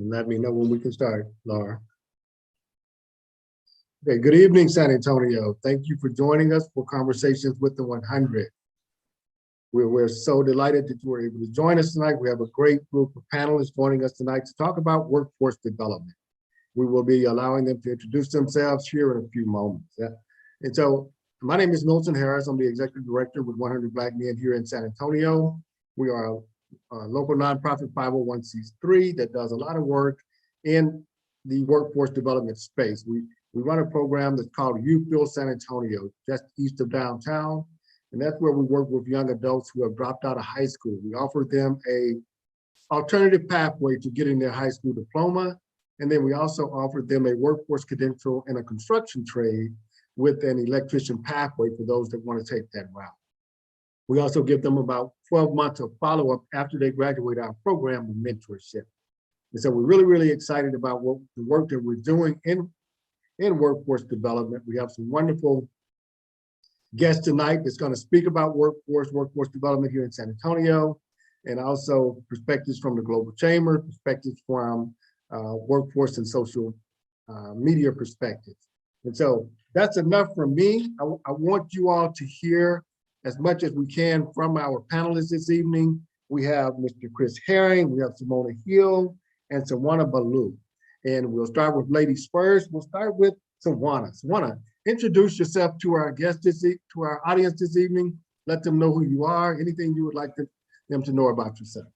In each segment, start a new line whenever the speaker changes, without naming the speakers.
Let me know when we can start, Laura. Okay, good evening, San Antonio. Thank you for joining us for Conversations with the 100. We're so delighted that you were able to join us tonight. We have a great group of panelists joining us tonight to talk about workforce development. We will be allowing them to introduce themselves here in a few moments. Yeah. And so my name is Milton Harris. I'm the executive director with 100 Black Men here in San Antonio. We are a local nonprofit 501c3 that does a lot of work in the workforce development space. We run a program that's called Youth Build San Antonio, just east of downtown. And that's where we work with young adults who have dropped out of high school. We offer them a alternative pathway to getting their high school diploma. And then we also offer them a workforce credential and a construction trade with an electrician pathway for those that want to take that route. We also give them about 12 months of follow-up after they graduate our program of mentorship. And so we're really, really excited about the work that we're doing in workforce development. We have some wonderful guest tonight that's going to speak about workforce development here in San Antonio, and also perspectives from the Global Chamber, perspectives from workforce and social media perspectives. And so that's enough from me. I want you all to hear as much as we can from our panelists this evening. We have Mr. Chris Herring, we have Simona Hill, and Sawana Balu. And we'll start with ladies first. We'll start with Sawana. Sawana, introduce yourself to our guests, to our audience this evening. Let them know who you are, anything you would like them to know about yourself.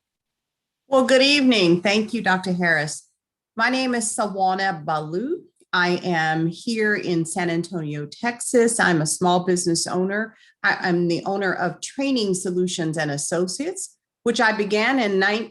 Well, good evening. Thank you, Dr. Harris. My name is Sawana Balu. I am here in San Antonio, Texas. I'm a small business owner. I'm the owner of Training Solutions and Associates, which I began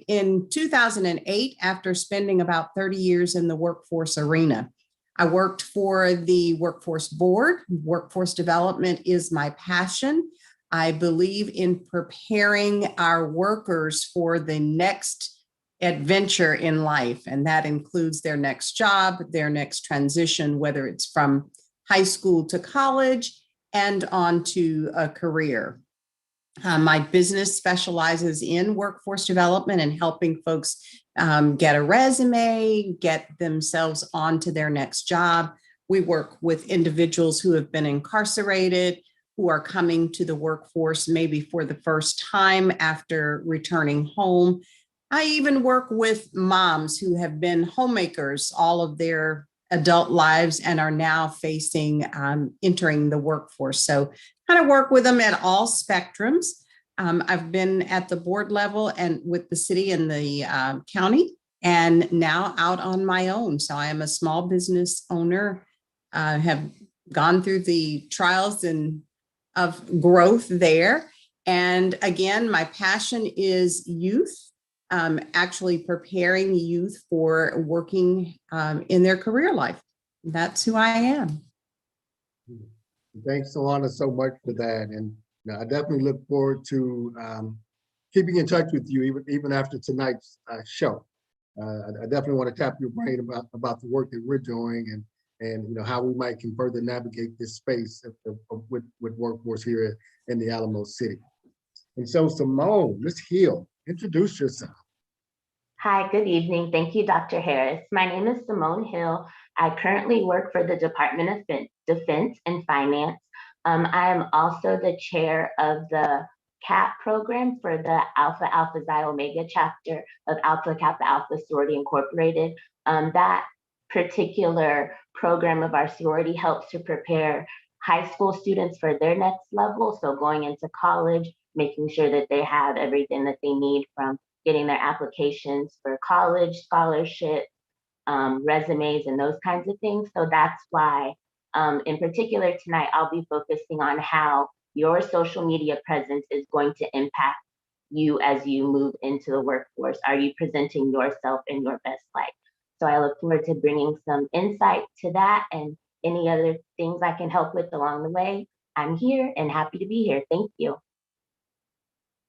in 2008 after spending about 30 years in the workforce arena. I worked for the Workforce Board. Workforce development is my passion. I believe in preparing our workers for the next adventure in life, and that includes their next job, their next transition, whether it's from high school to college and on to a career. My business specializes in workforce development and helping folks get a resume, get themselves onto their next job. We work with individuals who have been incarcerated, who are coming to the workforce maybe for the first time after returning home. I even work with moms who have been homemakers all of their adult lives and are now facing entering the workforce. So kind of work with them at all spectrums. I've been at the board level and with the city and the county, and now out on my own. So I am a small business owner, have gone through the trials of growth there. And again, my passion is youth. Actually preparing youth for working in their career life. That's who I am.
Thanks, Sawana, so much for that. And I definitely look forward to keeping in touch with you even after tonight's show. I definitely want to tap your brain about the work that we're doing and how we might can further navigate this space with workforce here in the Alamo City. And so Simone, Ms. Hill, introduce yourself.
Hi, good evening. Thank you, Dr. Harris. My name is Simone Hill. I currently work for the Department of Defense and Finance. I am also the chair of the CAP program for the Alpha Alpha Xi Omega chapter of Alpha Kappa Alpha Sorority Incorporated. That particular program of our sorority helps to prepare high school students for their next level. So going into college, making sure that they have everything that they need from getting their applications for college, scholarship, resumes, and those kinds of things. So that's why, in particular tonight, I'll be focusing on how your social media presence is going to impact you as you move into the workforce. Are you presenting yourself in your best light? So I look forward to bringing some insight to that and any other things I can help with along the way. I'm here and happy to be here. Thank you.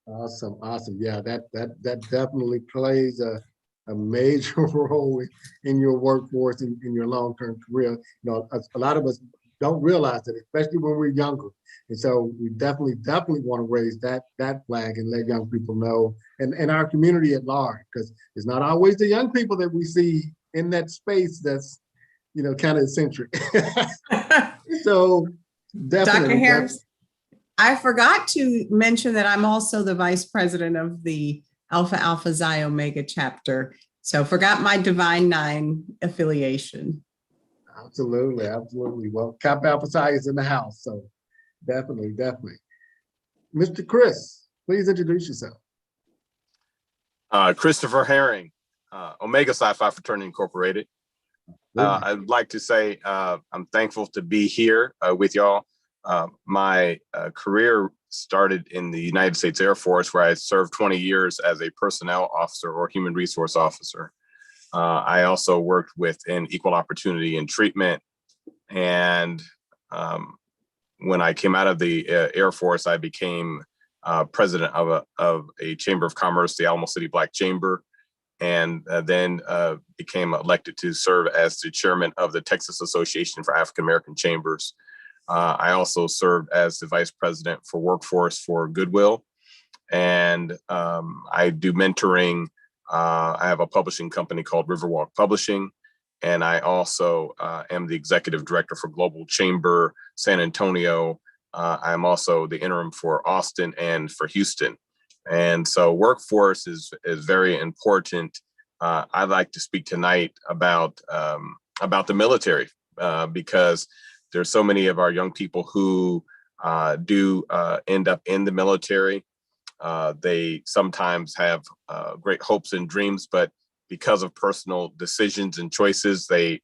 Awesome, awesome. Yeah, that definitely plays a major role in your workforce in your long-term career. A lot of us don't realize it, especially when we're younger. And so we definitely want to raise that flag and let young people know, and our community at large, because it's not always the young people that we see in that space that's, kind of eccentric. So definitely.
Dr. Harris, I forgot to mention that I'm also the vice president of the Alpha Alpha Xi Omega chapter. So forgot my Divine Nine affiliation.
Absolutely. Well, Kappa Alpha Psi is in the house, so definitely. Mr. Chris, please introduce yourself.
Christopher Herring, Omega Psi Phi Fraternity Incorporated. I'd like to say I'm thankful to be here with y'all. My career started in the United States Air Force, where I served 20 years as a personnel officer or human resource officer. I also worked within equal opportunity and treatment. And when I came out of the Air Force, I became president of a chamber of commerce, the Alamo City Black Chamber, and then became elected to serve as the chairman of the Texas Association for African American Chambers. I also served as the vice president for workforce for Goodwill, and I do mentoring. I have a publishing company called Riverwalk Publishing, and I also am the executive director for Global Chamber San Antonio. I'm also the interim for Austin and for Houston. And so workforce is very important. I'd like to speak tonight about the military because there's so many of our young people who do end up in the military. They sometimes have great hopes and dreams, but because of personal decisions and choices, they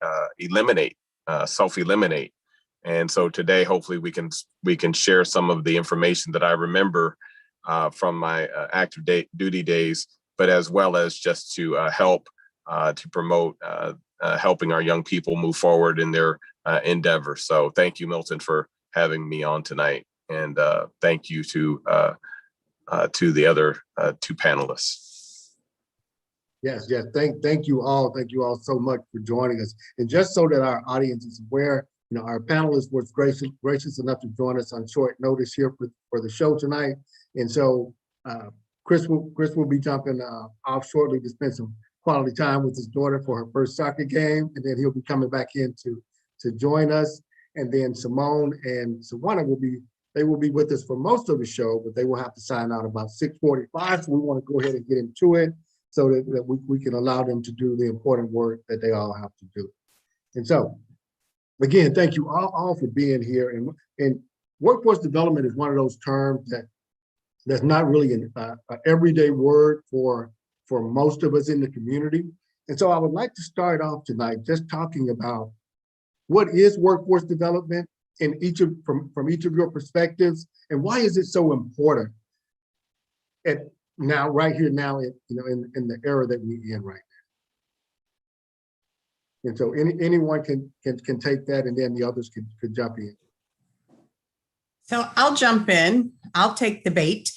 self-eliminate. And so today, hopefully, we can share some of the information that I remember from my active duty days, but as well as just to help to promote helping our young people move forward in their endeavors. So thank you, Milton, for having me on tonight, and thank you to the other two panelists.
Yes. Thank you all. Thank you all so much for joining us. And just so that our audience is aware, our panelist was gracious enough to join us on short notice here for the show tonight. And so Chris will be jumping off shortly to spend some quality time with his daughter for her first soccer game, and then he'll be coming back in to join us. And then Simone and Sawana will be with us for most of the show, but they will have to sign out about 6:45. So we want to go ahead and get into it so that we can allow them to do the important work that they all have to do. And so, again, thank you all for being here. And workforce development is one of those terms that's not really an everyday word for most of us in the community. And so I would like to start off tonight just talking about what is workforce development in from each of your perspectives, and why is it so important right here now in the era that we're in right now. And so anyone can take that, and then the others could jump in.
So I'll jump in. I'll take the bait.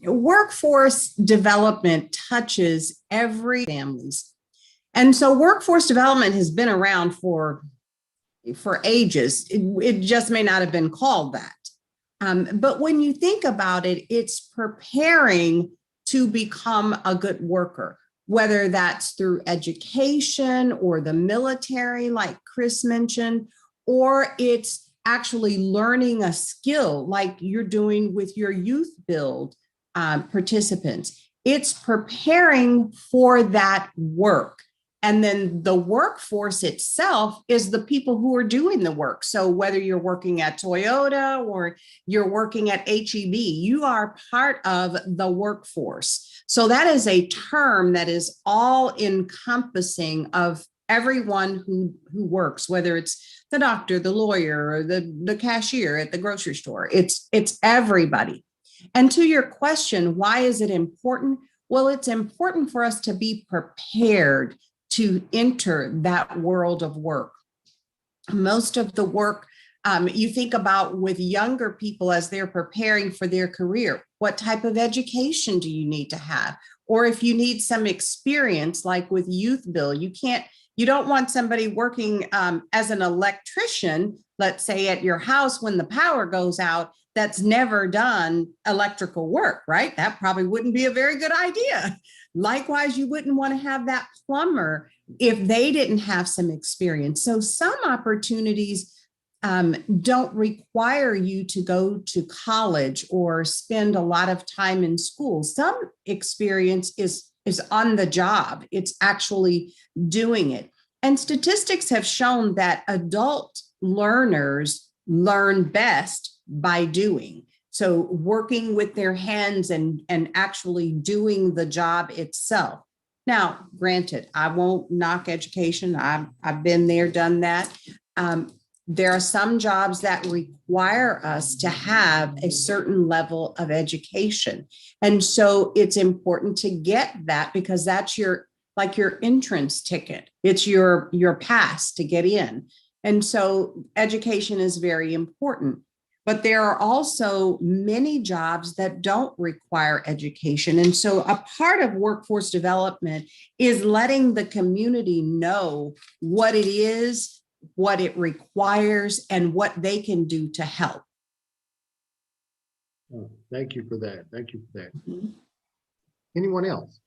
Workforce development touches every families. And so workforce development has been around for ages. It just may not have been called that. But when you think about it, it's preparing to become a good worker, whether that's through education or the military, like Chris mentioned, or it's actually learning a skill like you're doing with your youth build participants. It's preparing for that work. And then the workforce itself is the people who are doing the work. So whether you're working at Toyota or you're working at HEB, you are part of the workforce. So that is a term that is all encompassing of everyone who works, whether it's the doctor, the lawyer, or the cashier at the grocery store. It's everybody. And to your question, why is it important? Well, it's important for us to be prepared to enter that world of work. Most of the work you think about with younger people as they're preparing for their career, what type of education do you need to have? Or if you need some experience, like with Youth Bill, you can't You don't want somebody working as an electrician, let's say at your house when the power goes out, that's never done electrical work, right? That probably wouldn't be a very good idea. Likewise, you wouldn't want to have that plumber if they didn't have some experience. So some opportunities don't require you to go to college or spend a lot of time in school. Some experience is on the job. It's actually doing it. And statistics have shown that adult learners learn best by doing. So working with their hands and actually doing the job itself. Now, granted, I won't knock education. I've been there, done that. There are some jobs that require us to have a certain level of education. And so it's important to get that because that's your entrance ticket. It's your pass to get in. And so education is very important. But there are also many jobs that don't require education. And so a part of workforce development is letting the community know what it is, what it requires, and what they can do to help.
Oh, thank you for that. Thank you for that.
Mhm.
Anyone else?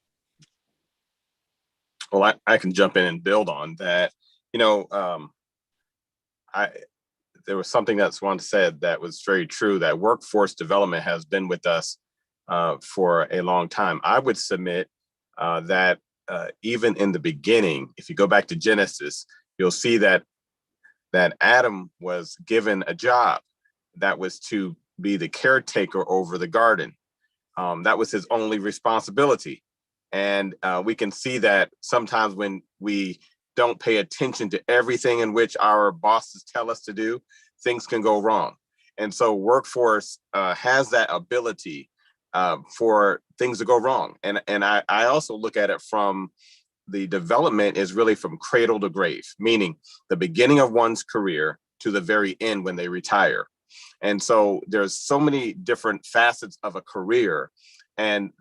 Well, I can jump in and build on that. There was something that Swan said that was very true, that workforce development has been with us for a long time. I would submit that even in the beginning, if you go back to Genesis, you'll see that Adam was given a job that was to be the caretaker over the garden. That was his only responsibility. And we can see that sometimes when we don't pay attention to everything in which our bosses tell us to do, things can go wrong. And so workforce has that ability for things to go wrong. And I also look at it from the development is really from cradle to grave, meaning the beginning of one's career to the very end when they retire. And so there's so many different facets of a career. And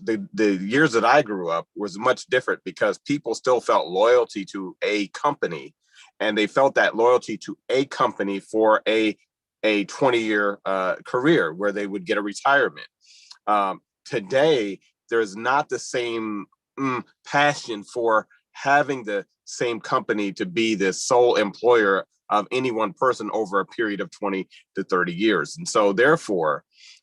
the years that I grew up was much different because people still felt loyalty to a company, and they felt that loyalty to a company for a 20-year career where they would get a retirement. Today, there's not the same passion for having the same company to be the sole employer of any one person over a period of 20 to 30 years. And so therefore,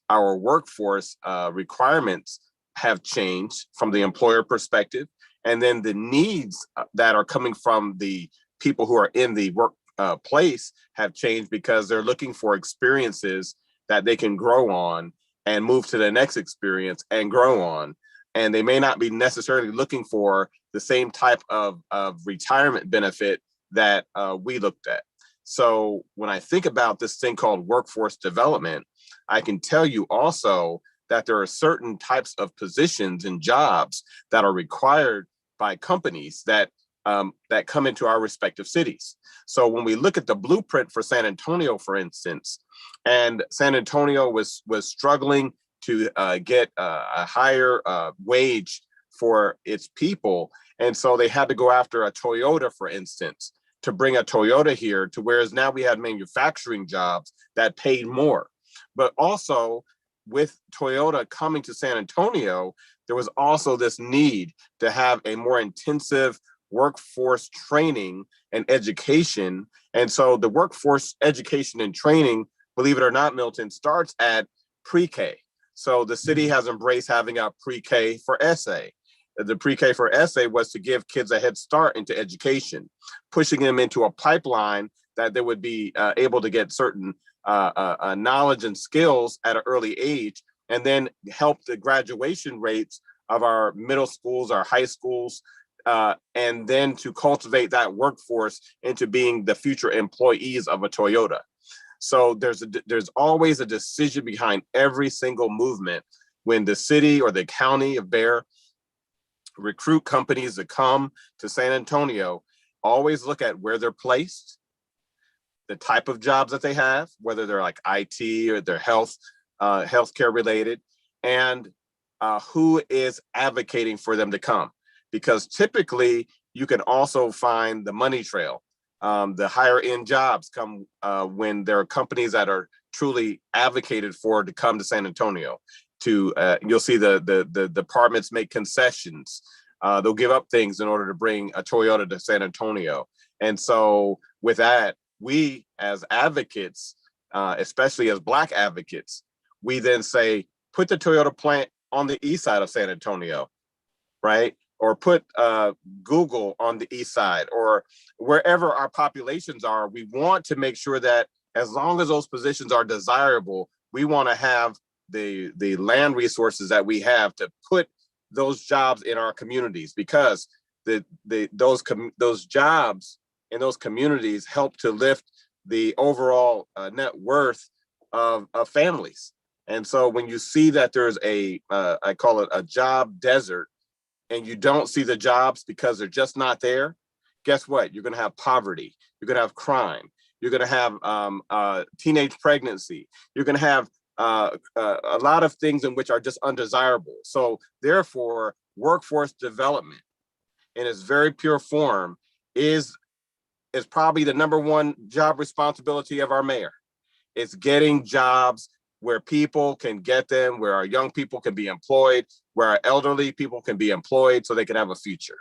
our workforce requirements have changed from the employer perspective. And then the needs that are coming from the people who are in the workplace have changed because they're looking for experiences that they can grow on and move to the next experience and grow on. And they may not be necessarily looking for the same type of retirement benefit that we looked at. So when I think about this thing called workforce development, I can tell you also that there are certain types of positions and jobs that are required by companies that come into our respective cities. So when we look at the blueprint for San Antonio, for instance, and San Antonio was struggling to get a higher wage for its people. And so they had to go after a Toyota, for instance, to bring a Toyota here to whereas now we had manufacturing jobs that paid more. But also with Toyota coming to San Antonio, there was also this need to have a more intensive workforce training and education. And so the workforce education and training, believe it or not, Milton, starts at pre-K. So the city has embraced having a pre-K for essay. The pre-K for essay was to give kids a head start into education, pushing them into a pipeline that they would be able to get certain knowledge and skills at an early age, and then help the graduation rates of our middle schools, our high schools, and then to cultivate that workforce into being the future employees of a Toyota. So there's always a decision behind every single movement when the city or the county of Bexar recruit companies that come to San Antonio. Always look at where they're placed, the type of jobs that they have, whether they're like IT or they're healthcare related, and who is advocating for them to come. Because typically you can also find the money trail. The higher end jobs come when there are companies that are truly advocated for to come to San Antonio. You'll see the departments make concessions. They'll give up things in order to bring a Toyota to San Antonio. And so with that, we as advocates, especially as Black advocates, we then say, put the Toyota plant on the east side of San Antonio, right? Or put Google on the east side, or wherever our populations are. We want to make sure that as long as those positions are desirable, we want to have the land resources that we have to put those jobs in our communities, because those jobs in those communities help to lift the overall net worth of families. And so when you see that there's I call it a job desert, and you don't see the jobs because they're just not there, guess what? You're going to have poverty. You're going to have crime. You're going to have teenage pregnancy. You're going to have a lot of things in which are just undesirable. So therefore, workforce development in its very pure form is probably the number one job responsibility of our mayor. It's getting jobs where people can get them, where our young people can be employed, where our elderly people can be employed so they can have a future.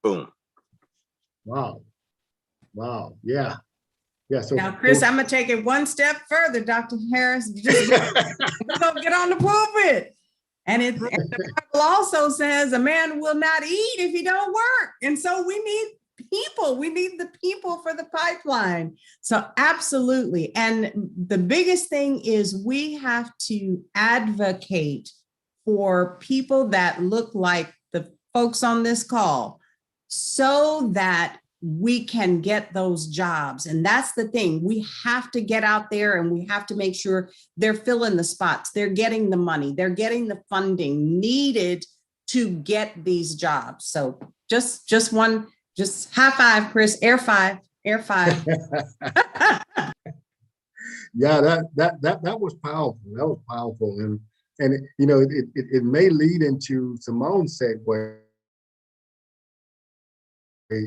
Boom.
Wow. Wow. Yeah. Yeah. So
Now, Chris, I'm going to take it one step further, Dr. Harris. We're going to get on the pulpit. And the Bible also says a man will not eat if he don't work. And so we need people. We need the people for the pipeline. So absolutely. And the biggest thing is we have to advocate for people that look like the folks on this call so that we can get those jobs. And that's the thing. We have to get out there and we have to make sure they're filling the spots. They're getting the money. They're getting the funding needed to get these jobs. So just high five, Chris, air five.
Yeah, that was powerful. That was powerful. And you know, it may lead into Simone's segue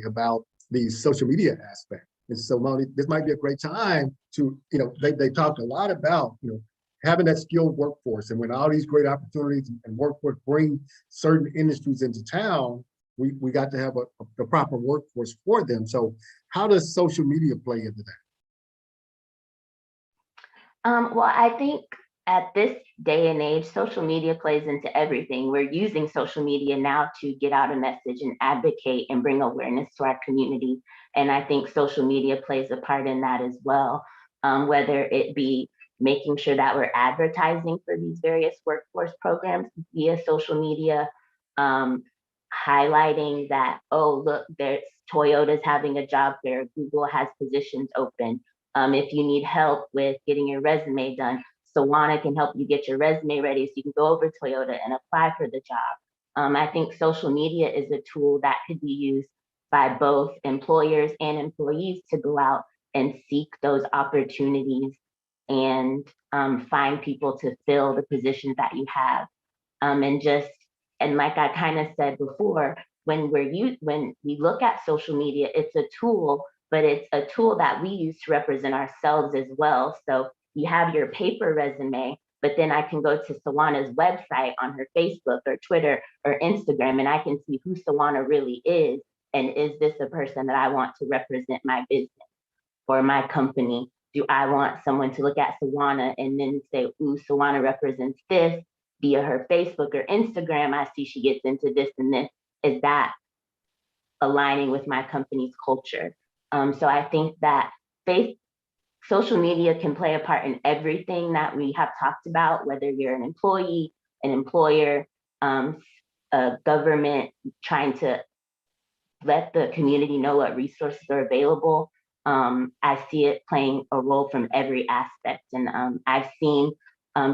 about the social media aspect. And so this might be a great time to, you know, they talked a lot about, you know, having that skilled workforce. And when all these great opportunities and workforce bring certain industries into town, we got to have the proper workforce for them. So how does social media play into that?
Well, I think at this day and age, social media plays into everything. We're using social media now to get out a message and advocate and bring awareness to our community. And I think social media plays a part in that as well, whether it be making sure that we're advertising for these various workforce programs via social media, highlighting that, oh, look, there's Toyota's having a job fair, Google has positions open. If you need help with getting your resume done, Sawana can help you get your resume ready so you can go over Toyota and apply for the job. I think social media is a tool that could be used by both employers and employees to go out and seek those opportunities and find people to fill the positions that you have. And like I kind of said before, when we look at social media, it's a tool, but it's a tool that we use to represent ourselves as well. So you have your paper resume, but then I can go to Sawana's website on her Facebook or Twitter or Instagram, and I can see who Sawana really is. And is this a person that I want to represent my business or my company? Do I want someone to look at Sawana and then say, ooh, Sawana represents this via her Facebook or Instagram? I see she gets into this and this. Is that aligning with my company's culture? So I think that social media can play a part in everything that we have talked about, whether you're an employee, an employer, a government trying to let the community know what resources are available. I see it playing a role from every aspect. And I've seen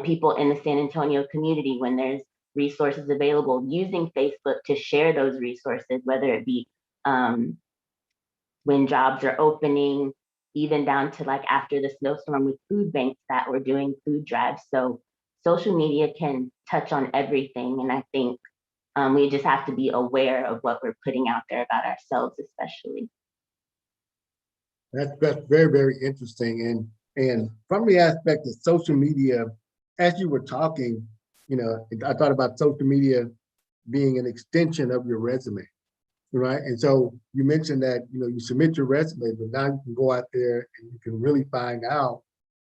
people in the San Antonio community, when there's resources available, using Facebook to share those resources, whether it be when jobs are opening, even down to like after the snowstorm with food banks that were doing food drives. So social media can touch on everything. And I think We just have to be aware of what we're putting out there about ourselves, especially.
That's very, very interesting. And from the aspect of social media, as you were talking, I thought about social media being an extension of your resume, right? And so you mentioned that, you submit your resume, but now you can go out there and you can really find out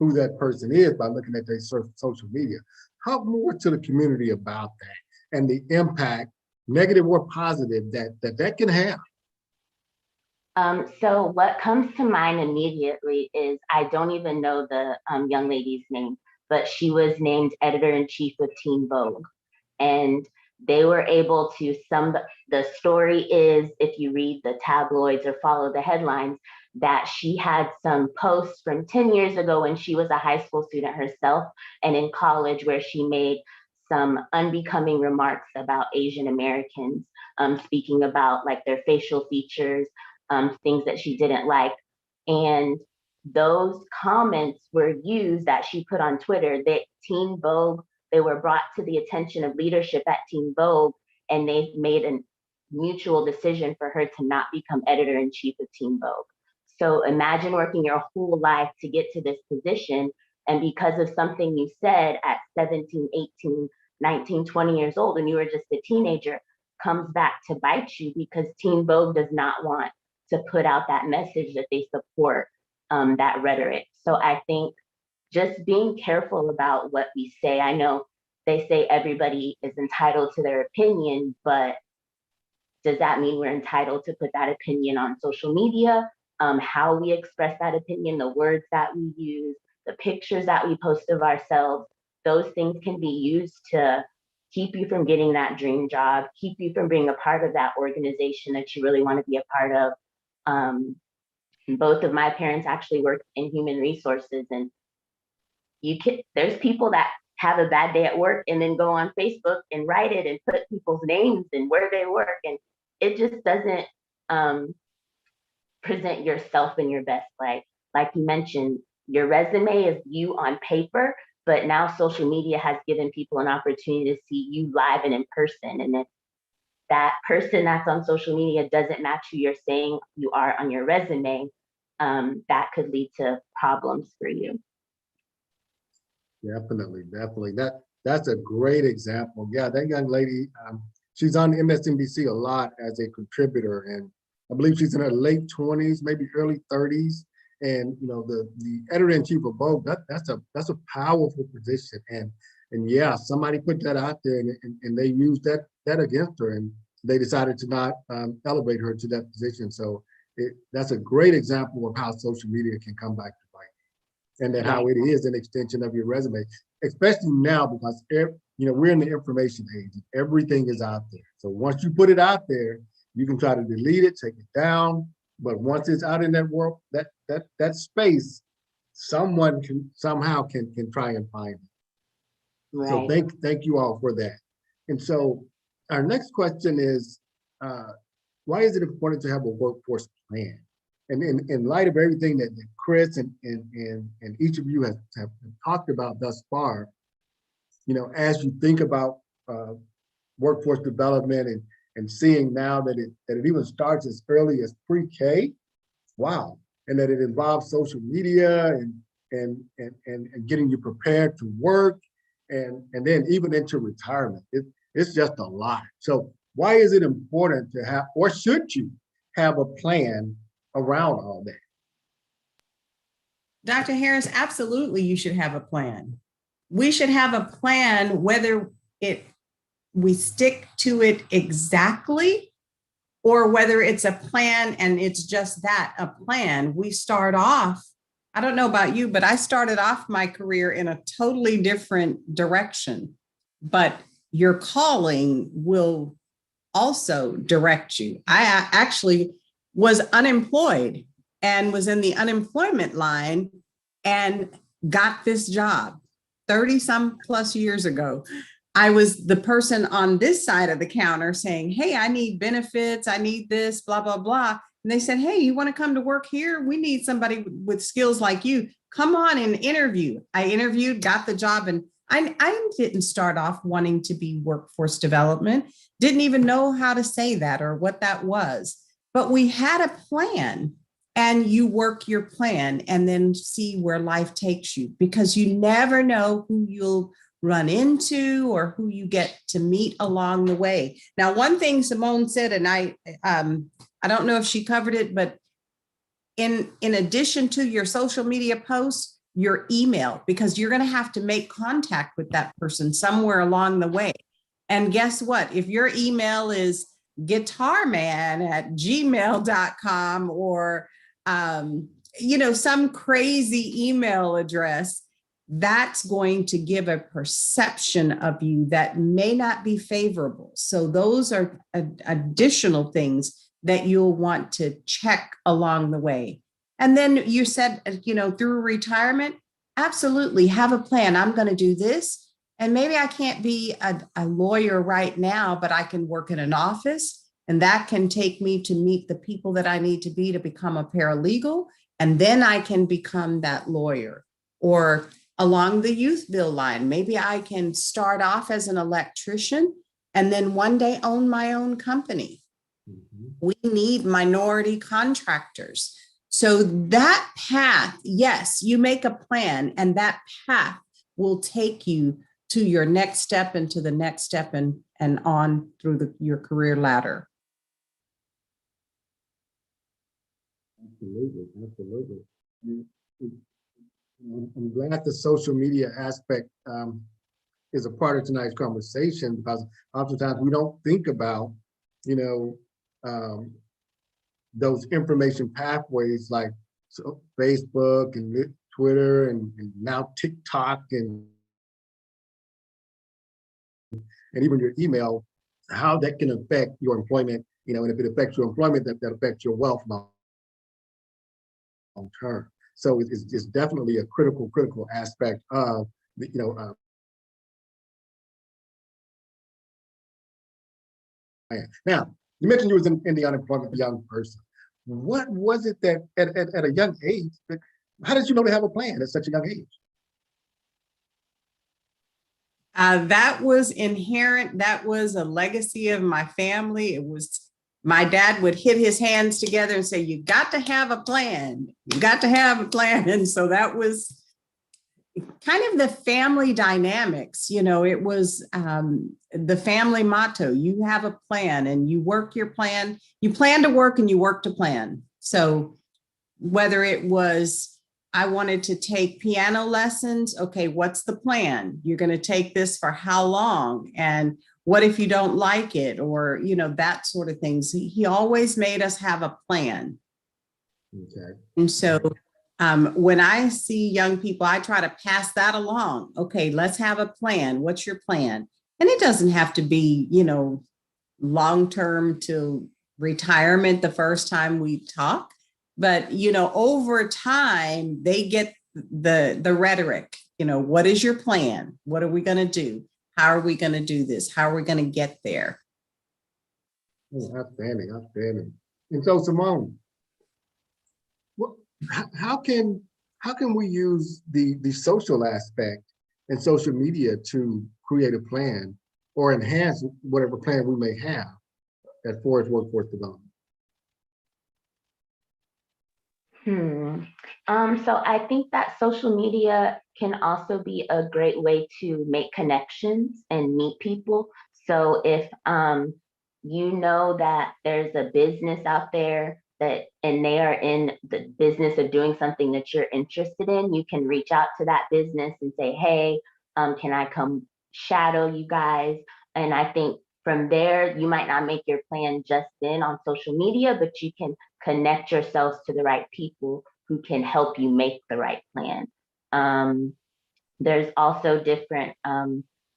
who that person is by looking at their social media. Talk more to the community about that and the impact, negative or positive, that can have.
So what comes to mind immediately is, I don't even know the young lady's name, but she was named editor-in-chief of Teen Vogue. And they were able to the story is, if you read the tabloids or follow the headlines, that she had some posts from 10 years ago when she was a high school student herself and in college, where she made some unbecoming remarks about Asian Americans, speaking about like their facial features, things that she didn't like. And those comments were used, that she put on Twitter, that Teen Vogue, they were brought to the attention of leadership at Teen Vogue, and they made a mutual decision for her to not become editor-in-chief of Teen Vogue. So imagine working your whole life to get to this position, and because of something you said at 17, 18, 19, 20 years old, and you were just a teenager, comes back to bite you, because Teen Vogue does not want to put out that message that they support that rhetoric. So I think just being careful about what we say. I know they say everybody is entitled to their opinion, but does that mean we're entitled to put that opinion on social media? How we express that opinion, the words that we use, the pictures that we post of ourselves, those things can be used to keep you from getting that dream job, keep you from being a part of that organization that you really want to be a part of. Both of my parents actually work in human resources, and there's people that have a bad day at work and then go on Facebook and write it and put people's names and where they work, and it just doesn't present yourself in your best light. Like you mentioned, your resume is you on paper, but now social media has given people an opportunity to see you live and in person. And if that person that's on social media doesn't match who you're saying you are on your resume, that could lead to problems for you.
Definitely. That's a great example. Yeah, that young lady, she's on MSNBC a lot as a contributor, and I believe she's in her late 20s, maybe early 30s. And the editor-in-chief of Vogue, that's a powerful position. And yeah, somebody put that out there, and they used that against her, and they decided to not elevate her to that position. So that's a great example of how social media can come back to bite, and that how it is an extension of your resume, especially now, because we're in the information age. Everything is out there. So once you put it out there, you can try to delete it, take it down. But once it's out in that world, that space, someone can somehow try and find it. Right. So thank you all for that. And so our next question is, why is it important to have a workforce plan? And in light of everything that Chris and each of you have talked about thus far, as you think about workforce development and seeing now that it even starts as early as pre-K, wow, and that it involves social media and getting you prepared to work, and then even into retirement. It's just a lot. So why is it important to have, or should you have, a plan around all that?
Dr. Harris, absolutely, you should have a plan. We should have a plan, whether we stick to it exactly, or whether it's a plan and it's just that, a plan. We start off, I don't know about you, but I started off my career in a totally different direction, but your calling will also direct you. I actually was unemployed and was in the unemployment line and got this job 30 some plus years ago. I was the person on this side of the counter saying, hey, I need benefits, I need this, blah, blah, blah. And they said, hey, you want to come to work here? We need somebody with skills like you. Come on and interview. I interviewed, got the job, and I didn't start off wanting to be workforce development, didn't even know how to say that or what that was. But we had a plan, and you work your plan and then see where life takes you, because you never know who you'll run into or who you get to meet along the way. Now, one thing Simone said, and I don't know if she covered it, but in addition to your social media posts, your email, because you're going to have to make contact with that person somewhere along the way. And guess what? If your email is guitarman@gmail.com or, some crazy email address, that's going to give a perception of you that may not be favorable. So those are additional things that you'll want to check along the way. And then you said, through retirement, absolutely have a plan. I'm going to do this. And maybe I can't be a lawyer right now, but I can work in an office, and that can take me to meet the people that I need to be to become a paralegal. And then I can become that lawyer. Or along the youth bill line, maybe I can start off as an electrician and then one day own my own company. We need minority contractors. So that path, yes, you make a plan, and that path will take you to your next step and to the next step and on through your career ladder.
Absolutely, absolutely. I'm glad the social media aspect is a part of tonight's conversation, because oftentimes we don't think about, those information pathways like Facebook and Twitter and now TikTok and even your email, how that can affect your employment, and if it affects your employment, that affects your wealth long term. So it's definitely a critical aspect of, now, you mentioned you was in the unemployment, young person. What was it that at a young age, how did you know to have a plan at such a young age?
That was inherent. That was a legacy of my family. It was, my dad would hit his hands together and say, you got to have a plan. You got to have a plan. And so that was kind of the family dynamics. It was the family motto. You have a plan and you work your plan. You plan to work and you work to plan. So whether it was, I wanted to take piano lessons. Okay, what's the plan? You're going to take this for how long? And what if you don't like it? Or, that sort of things. He always made us have a plan.
Okay.
And so when I see young people, I try to pass that along. Okay, let's have a plan. What's your plan? And it doesn't have to be, long-term to retirement the first time we talk. But, over time, they get the rhetoric, what is your plan? What are we going to do? How are we going to do this? How are we going to get there?
Oh, outstanding. And so, Simone, how can we use the social aspect and social media to create a plan or enhance whatever plan we may have at Forest Workforce Development?
So I think that social media can also be a great way to make connections and meet people. So if you know that there's a business out there and they are in the business of doing something that you're interested in, you can reach out to that business and say, hey, can I come shadow you guys? And I think from there, you might not make your plan just then on social media, but you can connect yourselves to the right people who can help you make the right plan. There's also different,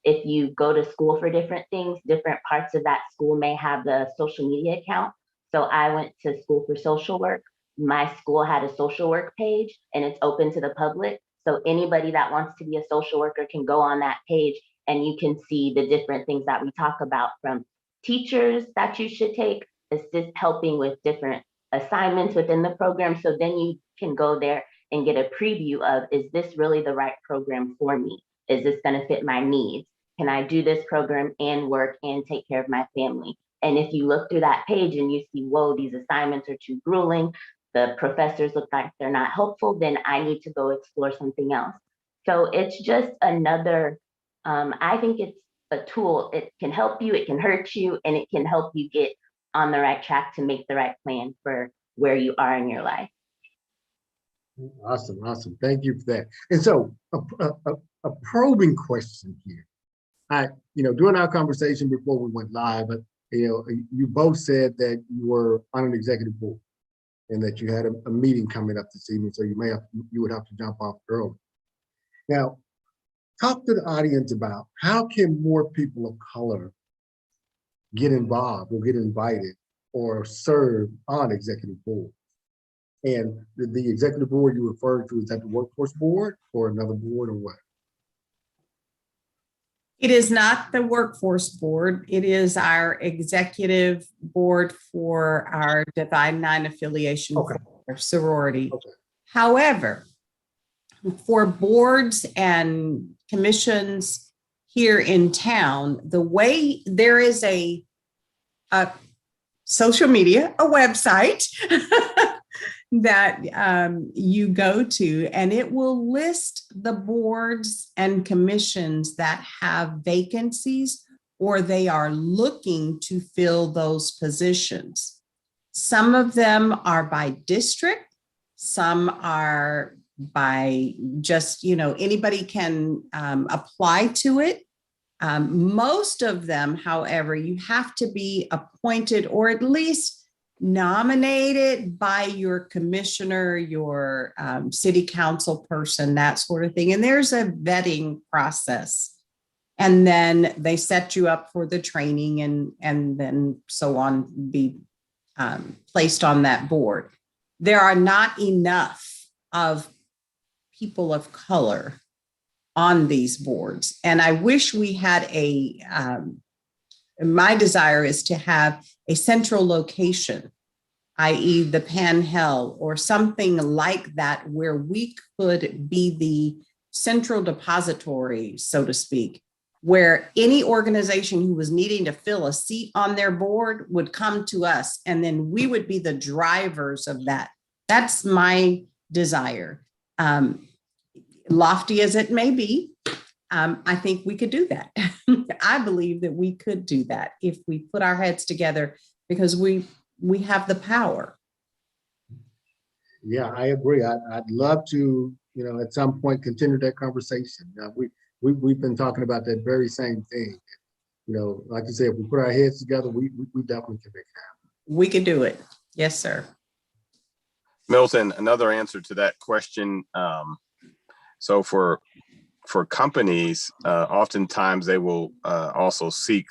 if you go to school for different things, different parts of that school may have the social media account. So I went to school for social work. My school had a social work page and it's open to the public. So anybody that wants to be a social worker can go on that page and you can see the different things that we talk about, from teachers that you should take, assist helping with different assignments within the program. So then you can go there and get a preview of, is this really the right program for me? Is this going to fit my needs? Can I do this program and work and take care of my family? And if you look through that page and you see, whoa, these assignments are too grueling, the professors look like they're not helpful, then I need to go explore something else. So it's just another, I think it's a tool. It can help you, it can hurt you, and it can help you get on the right track to make the right plan for where you are in your life.
Awesome, awesome. Thank you for that. And so a probing question here. During our conversation before we went live, you both said that you were on an executive board and that you had a meeting coming up this evening, so you would have to jump off early. Now, talk to the audience about how can more people of color get involved or get invited or serve on executive boards? And the executive board you referred to, is that the workforce board or another board or what?
It is not the workforce board. It is our executive board for our Divine Nine affiliation for sorority. Okay. However, for boards and commissions here in town, the way there is a social media, a website that you go to, and it will list the boards and commissions that have vacancies or they are looking to fill those positions. Some of them are by district, some are by just, anybody can apply to it. Most of them, however, you have to be appointed or at least nominated by your commissioner, your city council person, that sort of thing. And there's a vetting process. And then they set you up for the training and then so on, be placed on that board. There are not enough of people of color on these boards. And I wish we had my desire is to have a central location, i.e. the Panhandle or something like that, where we could be the central depository, so to speak, where any organization who was needing to fill a seat on their board would come to us, and then we would be the drivers of that. That's my desire. Lofty as it may be, I think we could do that. I believe that we could do that if we put our heads together, because we have the power.
Yeah, I agree. I'd love to, at some point continue that conversation. We've been talking about that very same thing. Like you said, if we put our heads together, we definitely can make it happen.
We can do it. Yes, sir.
Milton, another answer to that question. So for companies, oftentimes they will also seek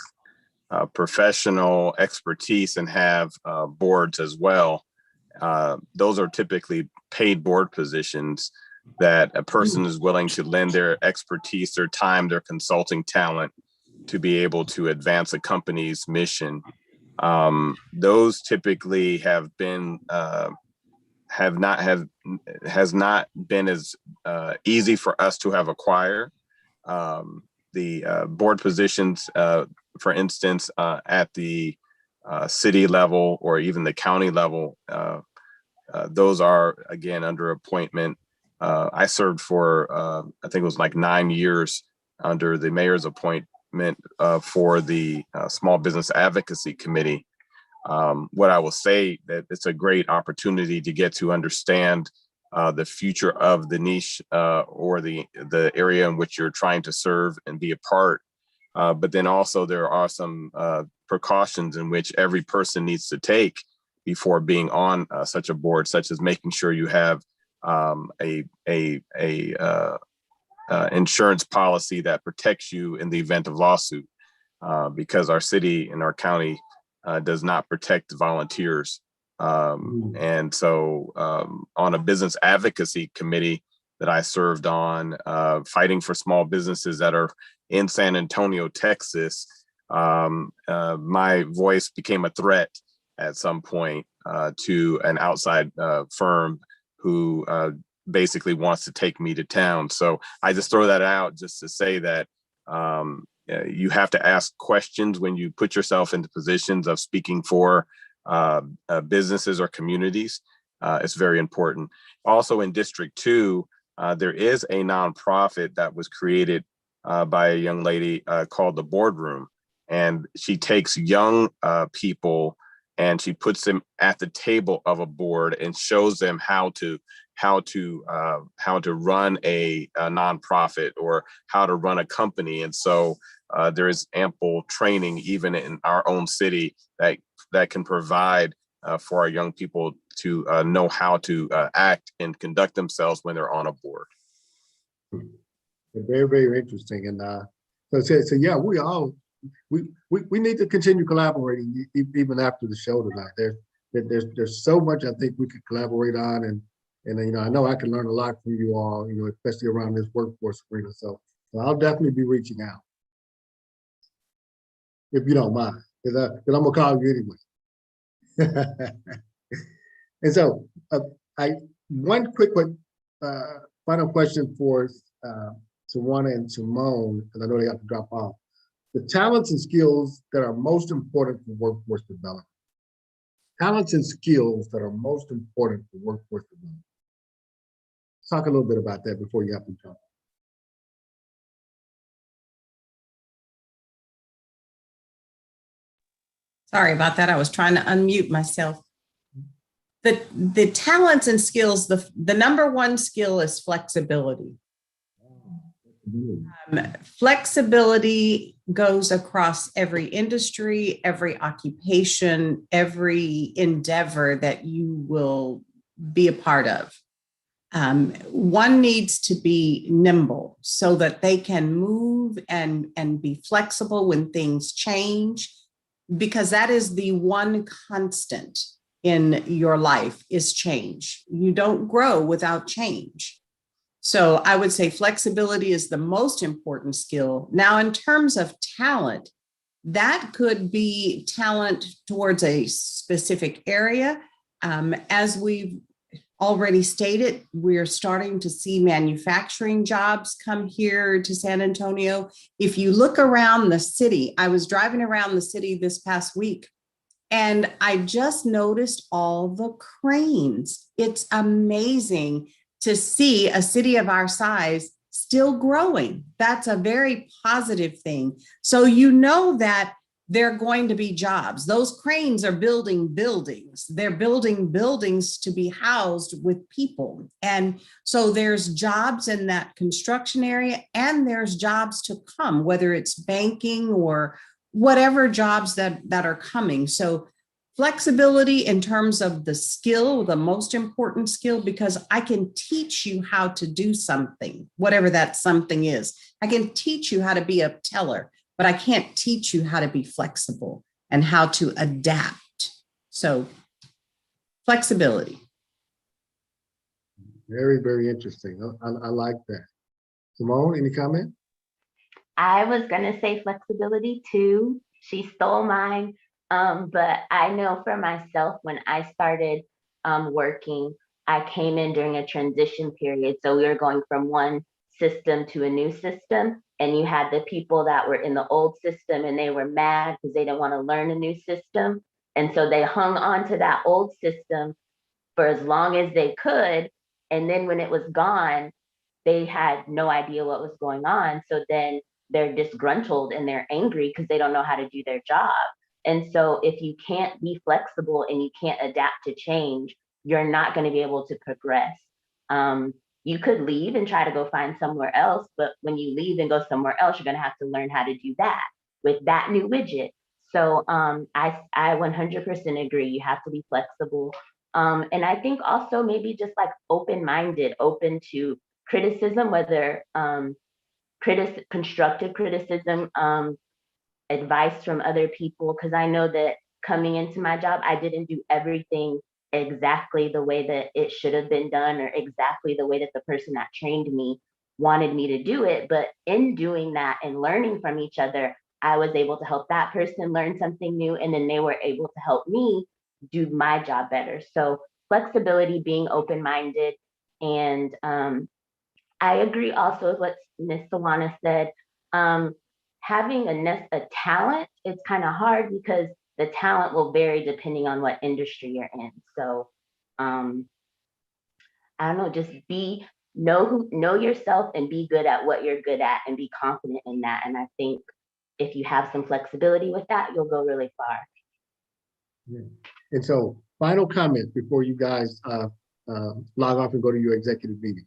professional expertise and have boards as well. Those are typically paid board positions that a person is willing to lend their expertise, their time, their consulting talent to be able to advance a company's mission. Those typically have been has not been as easy for us to have acquired. The board positions, for instance, at the city level or even the county level, those are, again, under appointment. I served for, I think it was like 9 years under the mayor's appointment for the Small Business Advocacy Committee. What I will say that it's a great opportunity to get to understand the future of the niche or the area in which you're trying to serve and be a part. But then also there are some precautions in which every person needs to take before being on such a board, such as making sure you have insurance policy that protects you in the event of lawsuit, because our city and our county does not protect volunteers. And so on a business advocacy committee that I served on, fighting for small businesses that are in San Antonio, Texas, my voice became a threat at some point to an outside firm who basically wants to take me to town. So I just throw that out just to say that you have to ask questions when you put yourself into positions of speaking for businesses or communities. It's very important. Also in District 2, there is a nonprofit that was created by a young lady called the Boardroom. And she takes young people and she puts them at the table of a board and shows them how to run a nonprofit or how to run a company. And so there is ample training even in our own city that can provide for our young people to know how to act and conduct themselves when they're on a board.
Very, very interesting. And so yeah, we need to continue collaborating even after the show tonight. There's so much I think we could collaborate on, and you know, I know I can learn a lot from you all, you know, especially around this workforce arena. So I'll definitely be reaching out if you don't mind, because I'm gonna call you anyway. And so one quick one, final question for Tawana and Simone, because I know they have to drop off. The talents and skills that are most important for workforce development. Talents and skills that are most important for workforce development. Talk a little bit about that before you have to jump.
Sorry about that. I was trying to unmute myself. The talents and skills, the number one skill is flexibility. Flexibility goes across every industry, every occupation, every endeavor that you will be a part of. One needs to be nimble so that they can move and be flexible when things change, because that is the one constant in your life is change. You don't grow without change. So I would say flexibility is the most important skill. Now, in terms of talent, that could be talent towards a specific area. As we've already stated, we're starting to see manufacturing jobs come here to San Antonio. If you look around the city, I was driving around the city this past week, and I just noticed all the cranes. It's amazing to see a city of our size still growing. That's a very positive thing. So you know that there are going to be jobs. Those cranes are building buildings. They're building buildings to be housed with people. And so there's jobs in that construction area, and there's jobs to come, whether it's banking or whatever jobs that are coming. So flexibility in terms of the skill, the most important skill, because I can teach you how to do something, whatever that something is. I can teach you how to be a teller, but I can't teach you how to be flexible and how to adapt. So flexibility.
Very, very interesting. I like that. Simone, any comment?
I was gonna say flexibility too. She stole mine. But I know for myself, when I started working, I came in during a transition period. So we were going from one system to a new system. And you had the people that were in the old system and they were mad because they didn't want to learn a new system. And so they hung on to that old system for as long as they could. And then when it was gone, they had no idea what was going on. So then they're disgruntled and they're angry because they don't know how to do their job. And so if you can't be flexible and you can't adapt to change, you're not going to be able to progress. You could leave and try to go find somewhere else, but when you leave and go somewhere else, you're going to have to learn how to do that with that new widget. So I 100% agree. You have to be flexible. And I think also maybe just like open-minded, open to criticism, whether constructive criticism, advice from other people, because I know that coming into my job, I didn't do everything exactly the way that it should have been done or exactly the way that the person that trained me wanted me to do it. But in doing that and learning from each other, I was able to help that person learn something new, and then they were able to help me do my job better. So flexibility, being open-minded, And I agree also with what Ms. Sawana said. Having a talent, it's kind of hard because the talent will vary depending on what industry you're in. So I don't know, just know yourself and be good at what you're good at and be confident in that. And I think if you have some flexibility with that, you'll go really far.
Yeah. And so final comments before you guys log off and go to your executive meeting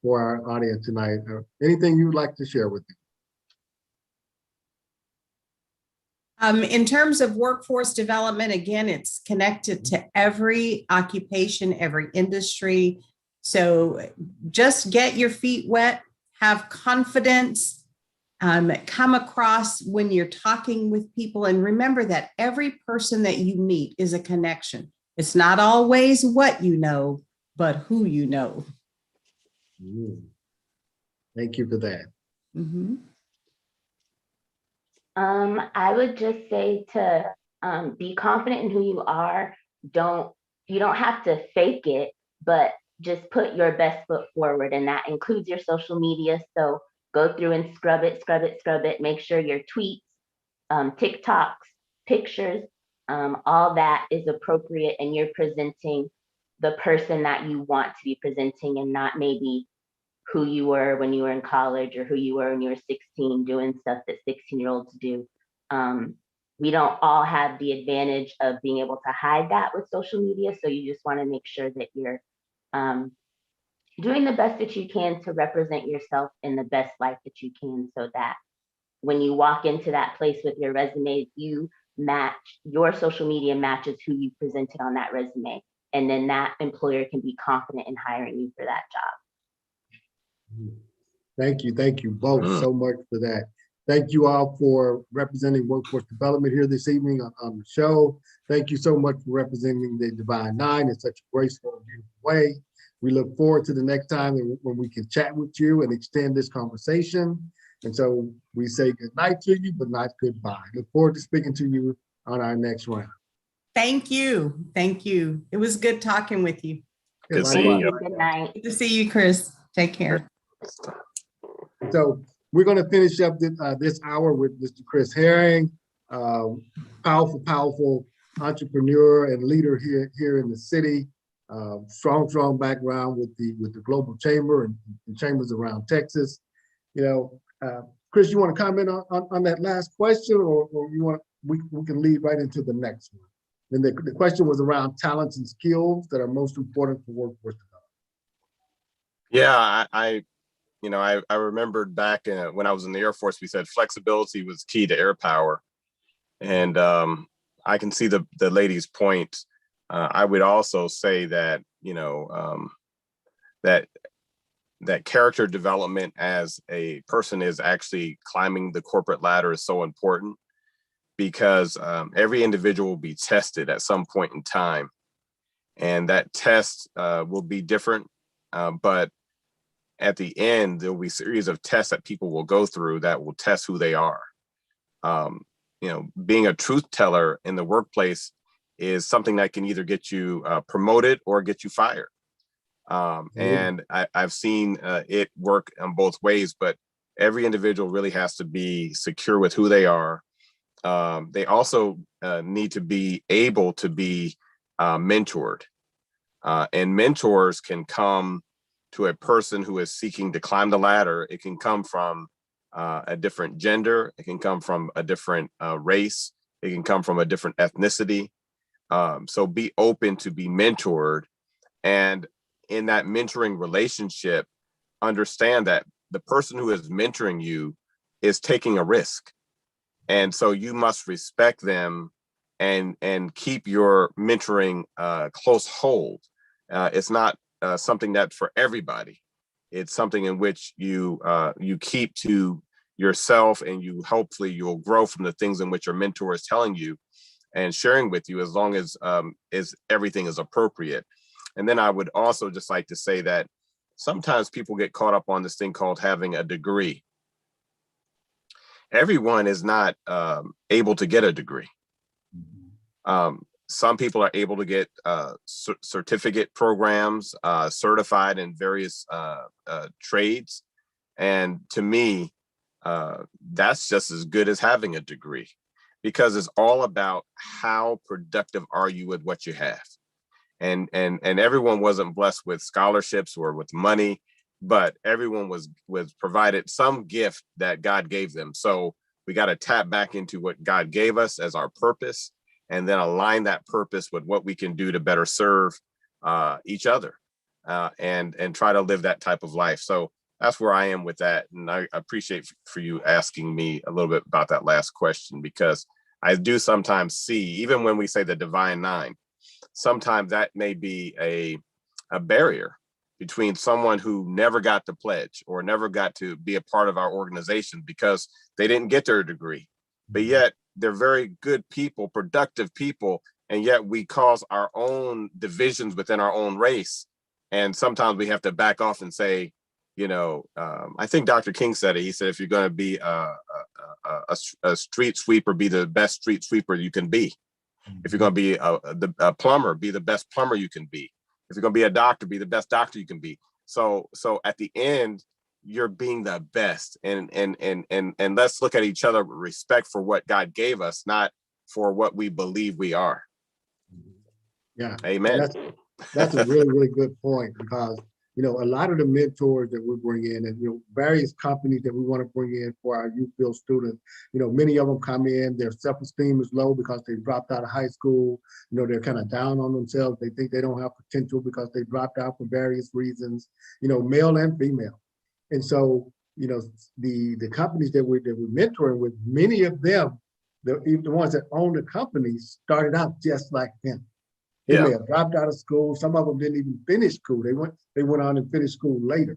for our audience tonight. Anything you'd like to share with me?
In terms of workforce development, again, it's connected to every occupation, every industry. So just get your feet wet, have confidence, come across when you're talking with people, and remember that every person that you meet is a connection. It's not always what you know, but who you know.
Thank you for that.
Mm-hmm.
I would just say to be confident in who you are. You don't have to fake it, but just put your best foot forward, and that includes your social media. So go through and scrub it. Make sure your tweets, TikToks, pictures, all that is appropriate, and you're presenting the person that you want to be presenting, and not maybe who you were when you were in college or who you were when you were 16 doing stuff that 16-year-olds do. We don't all have the advantage of being able to hide that with social media. So you just want to make sure that you're doing the best that you can to represent yourself in the best life that you can, so that when you walk into that place with your resume, your social media matches who you presented on that resume. And then that employer can be confident in hiring you for that job.
Thank you both so much for that. Thank you all for representing workforce development here this evening on the show. Thank you so much for representing the Divine Nine in such a graceful and beautiful way. We look forward to the next time when we can chat with you and extend this conversation. And so we say good night to you, but not goodbye. Look forward to speaking to you on our next round.
Thank you. Thank you. It was good talking with you.
Good seeing you.
Good night.
Good to see you, Chris. Take care.
So we're going to finish up this hour with Mr. Chris Herring, powerful entrepreneur and leader here in the city. Strong background with the Global Chamber and chambers around Texas. Chris, you want to comment on that last question, or we can lead right into the next one? And the question was around talents and skills that are most important for workforce development.
Yeah, I remembered back when I was in the Air Force, we said flexibility was key to air power. And I can see the lady's point. I would also say that, that character development as a person is actually climbing the corporate ladder is so important, because every individual will be tested at some point in time. And that test will be different, but at the end, there'll be a series of tests that people will go through that will test who they are. Being a truth teller in the workplace is something that can either get you promoted or get you fired. And I've seen it work in both ways, but every individual really has to be secure with who they are. They also need to be able to be mentored. And mentors can come to a person who is seeking to climb the ladder. It can come from a different gender. It can come from a different race. It can come from a different ethnicity. So be open to be mentored. And in that mentoring relationship, understand that the person who is mentoring you is taking a risk. And so you must respect them and keep your mentoring close hold. It's not something that's for everybody. It's something in which you keep to yourself, and you'll grow from the things in which your mentor is telling you and sharing with you, as long as everything is appropriate. And then I would also just like to say that sometimes people get caught up on this thing called having a degree. Everyone is not able to get a degree. some people are able to get certificate programs, certified in various trades. And to me, that's just as good as having a degree, because it's all about how productive are you with what you have. And everyone wasn't blessed with scholarships or with money, but everyone was provided some gift that God gave them. So we got to tap back into what God gave us as our purpose, and then align that purpose with what we can do to better serve each other, and try to live that type of life. So that's where I am with that. And I appreciate for you asking me a little bit about that last question, because I do sometimes see, even when we say the divine nine, sometimes that may be a barrier between someone who never got the pledge or never got to be a part of our organization because they didn't get their degree, but yet they're very good people, productive people, and yet we cause our own divisions within our own race. And sometimes we have to back off and say, I think Dr. King said it. He said, if you're going to be a street sweeper, be the best street sweeper you can be. If you're going to be a plumber, be the best plumber you can be. If you're going to be a doctor, be the best doctor you can be. So at the end, you're being the best. And let's look at each other with respect for what God gave us, not for what we believe we are.
Yeah.
Amen.
That's a really, really good point, because a lot of the mentors that we bring in, and various companies that we want to bring in for our youth field students, many of them come in, their self-esteem is low because they dropped out of high school. They're kind of down on themselves. They think they don't have potential because they dropped out for various reasons, male and female. And so, the companies that we're mentoring with, many of them, the ones that own the companies, started out just like them. They may have dropped out of school. Some of them didn't even finish school. They went on and finished school later.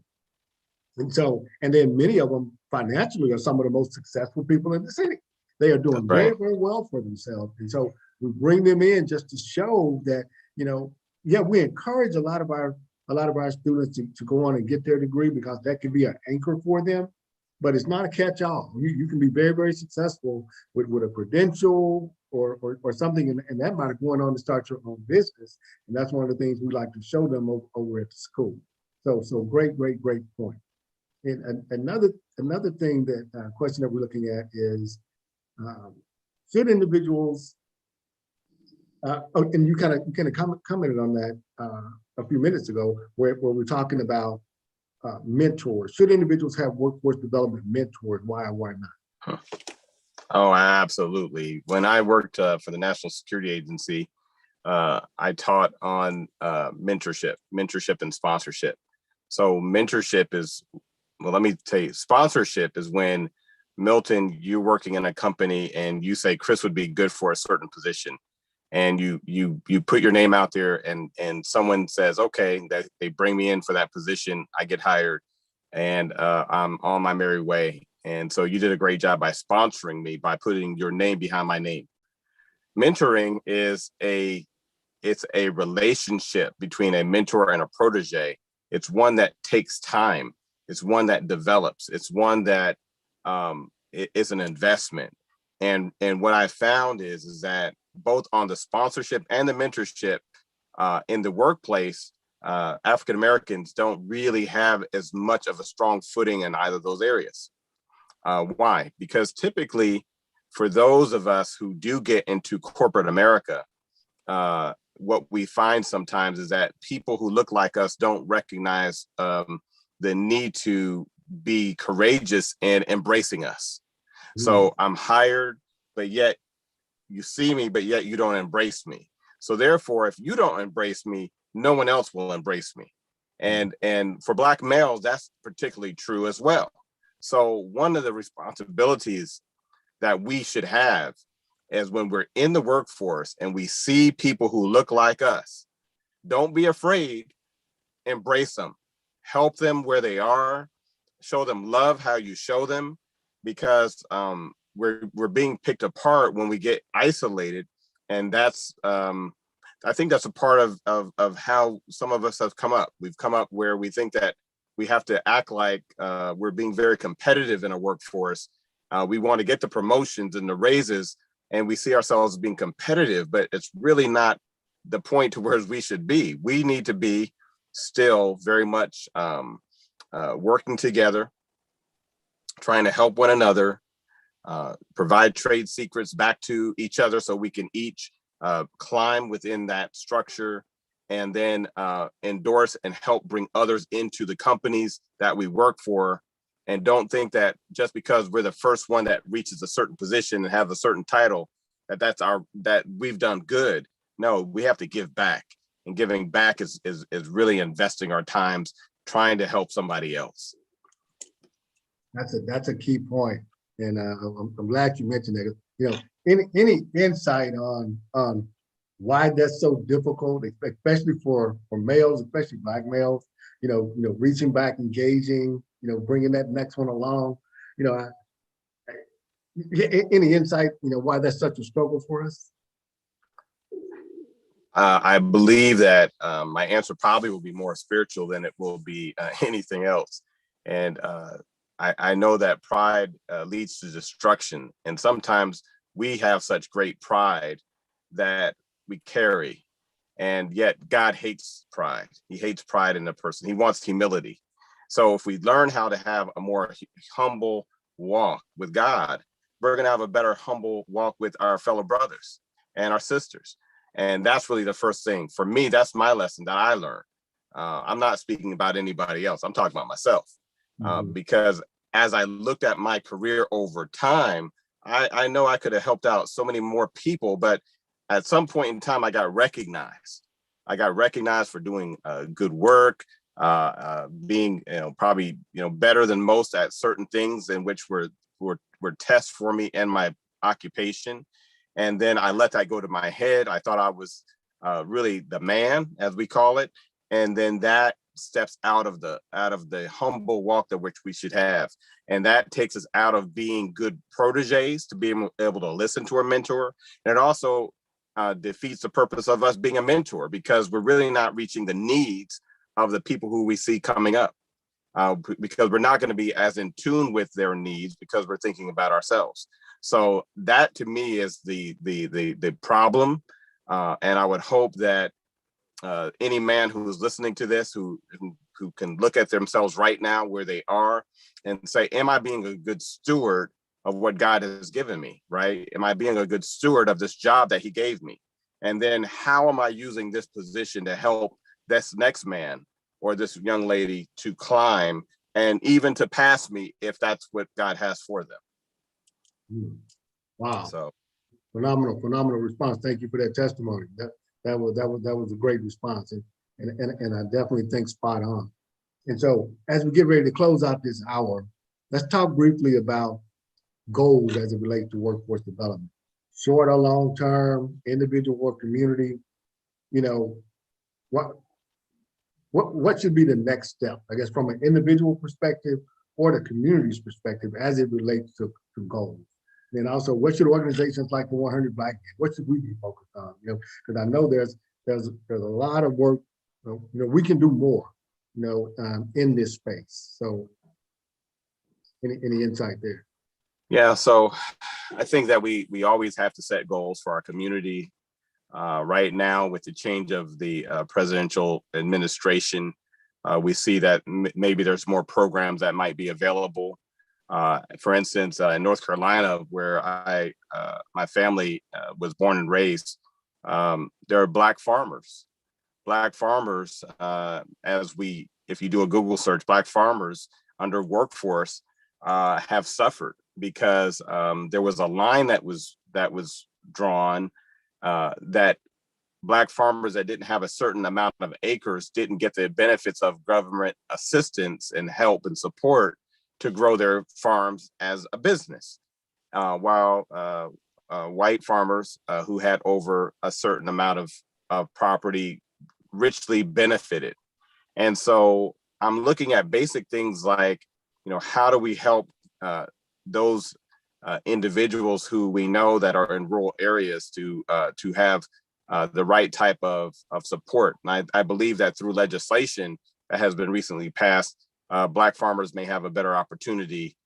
And then many of them financially are some of the most successful people in the city. They are doing very, very well for themselves. And so we bring them in just to show that, we encourage a lot of our students to go on and get their degree, because that can be an anchor for them. But it's not a catch-all. You can be very, very successful with a credential or something, and that might have gone on to start your own business. And that's one of the things we like to show them over at the school. So great point. And another thing question that we're looking at is, should individuals, and you kind of commented on that a few minutes ago, where we're talking about mentors. Should individuals have workforce development mentors? Why or why not?
Oh, absolutely. When I worked for the National Security Agency, I taught on mentorship and sponsorship. So mentorship is, well, let me tell you, sponsorship is when, Milton, you're working in a company and you say Chris would be good for a certain position. And you put your name out there, and someone says, okay, that they bring me in for that position, I get hired, and I'm on my merry way. And so you did a great job by sponsoring me, by putting your name behind my name. Mentoring is it's a relationship between a mentor and a protege. It's one that takes time. It's one that develops. It's one that it's an investment. And what I found is that both on the sponsorship and the mentorship in the workplace, African Americans don't really have as much of a strong footing in either of those areas. Why? Because typically, for those of us who do get into corporate America, what we find sometimes is that people who look like us don't recognize the need to be courageous in embracing us. So I'm hired, but yet you see me, but yet you don't embrace me. So therefore, if you don't embrace me, no one else will embrace me. And for Black males, that's particularly true as well. So one of the responsibilities that we should have is, when we're in the workforce and we see people who look like us, don't be afraid, embrace them, help them where they are, show them love how you show them, because we're being picked apart when we get isolated. And that's I think that's a part of how some of us have come up. We've come up where we think that we have to act like we're being very competitive in a workforce. We want to get the promotions and the raises, and we see ourselves as being competitive, but it's really not the point to where we should be. We need to be still very much working together, trying to help one another, provide trade secrets back to each other so we can each climb within that structure, and then endorse and help bring others into the companies that we work for. And don't think that just because we're the first one that reaches a certain position and have a certain title, that we've done good. No, we have to give back, and giving back is really investing our times trying to help somebody else.
That's a key point, and I'm glad you mentioned that. You know, any insight on why that's so difficult, especially for males, especially Black males. You know, reaching back, engaging. You know, bringing that next one along. You know, any insight? You know, why that's such a struggle for us?
I believe that my answer probably will be more spiritual than it will be anything else. And I know that pride leads to destruction. And sometimes we have such great pride that we carry. And yet God hates pride. He hates pride in the person. He wants humility. So if we learn how to have a more humble walk with God, we're going to have a better humble walk with our fellow brothers and our sisters. And that's really the first thing. For me, that's my lesson that I learned. I'm not speaking about anybody else. I'm talking about myself. Because as I looked at my career over time, I know I could have helped out so many more people, but at some point in time, I got recognized. I got recognized for doing good work, being, probably, better than most at certain things in which were tests for me and my occupation. And then I let that go to my head. I thought I was really the man, as we call it. And then that steps out of the humble walk that which we should have. And that takes us out of being good proteges to be able to listen to our mentor. And it also defeats the purpose of us being a mentor, because we're really not reaching the needs of the people who we see coming up, because we're not going to be as in tune with their needs because we're thinking about ourselves. So that to me is the problem. And I would hope that any man who's listening to this, who can look at themselves right now where they are and say, am I being a good steward of what God has given me, right? Am I being a good steward of this job that he gave me? And then how am I using this position to help this next man or this young lady to climb and even to pass me if that's what God has for them?
Wow.
So
phenomenal response. Thank you for that testimony. That was a great response, and I definitely think spot on. And so as we get ready to close out this hour, let's talk briefly about goals as it relates to workforce development, short or long term, individual or community. What should be the next step, I guess, from an individual perspective or the community's perspective as it relates to goals? And also, what should organizations like the 100 Black Men, what should we be focused on? Because I know there's a lot of work. We can do more. In this space. So, any insight there?
Yeah. So, I think that we always have to set goals for our community. Right now, with the change of the presidential administration, we see that maybe there's more programs that might be available. For instance, in North Carolina, where my family was born and raised, there are Black farmers. Black farmers, if you do a Google search, Black farmers under workforce have suffered because there was a line that was drawn that Black farmers that didn't have a certain amount of acres didn't get the benefits of government assistance and help and support to grow their farms as a business, while white farmers who had over a certain amount of property richly benefited. And so I'm looking at basic things like, how do we help those individuals who we know that are in rural areas to have the right type of support. And I believe that through legislation that has been recently passed, Black farmers may have a better opportunity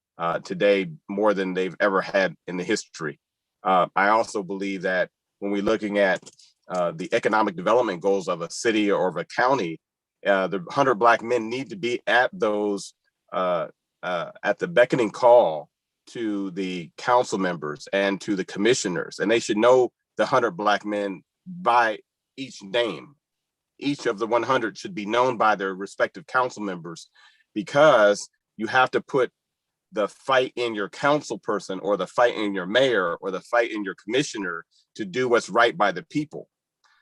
today more than they've ever had in the history. I also believe that when we're looking at the economic development goals of a city or of a county, the 100 Black men need to be at those, at the beckoning call to the council members and to the commissioners, and they should know the 100 Black men by each name. Each of the 100 should be known by their respective council members, because you have to put the fight in your council person, or the fight in your mayor, or the fight in your commissioner to do what's right by the people.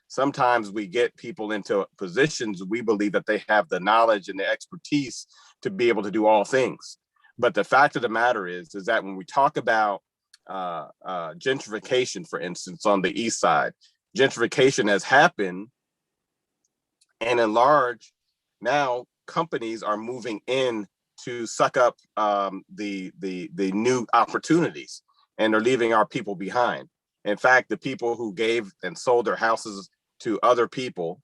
Sometimes we get people into positions, we believe that they have the knowledge and the expertise to be able to do all things. But the fact of the matter is that when we talk about gentrification, for instance, on the east side, gentrification has happened, and in large, now companies are moving in to suck up the new opportunities, and they're leaving our people behind. In fact, the people who gave and sold their houses to other people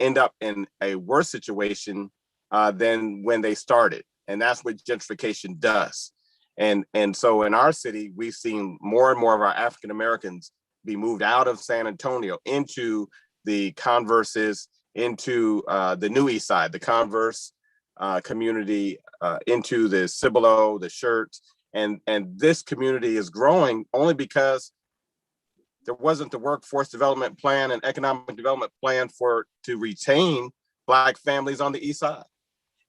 end up in a worse situation than when they started. And that's what gentrification does. And so in our city, we've seen more and more of our African Americans be moved out of San Antonio into the Converses, into the New East Side, the Converse community, into the Cibolo, the Shirts. And this community is growing only because there wasn't the workforce development plan and economic development plan to retain Black families on the East Side.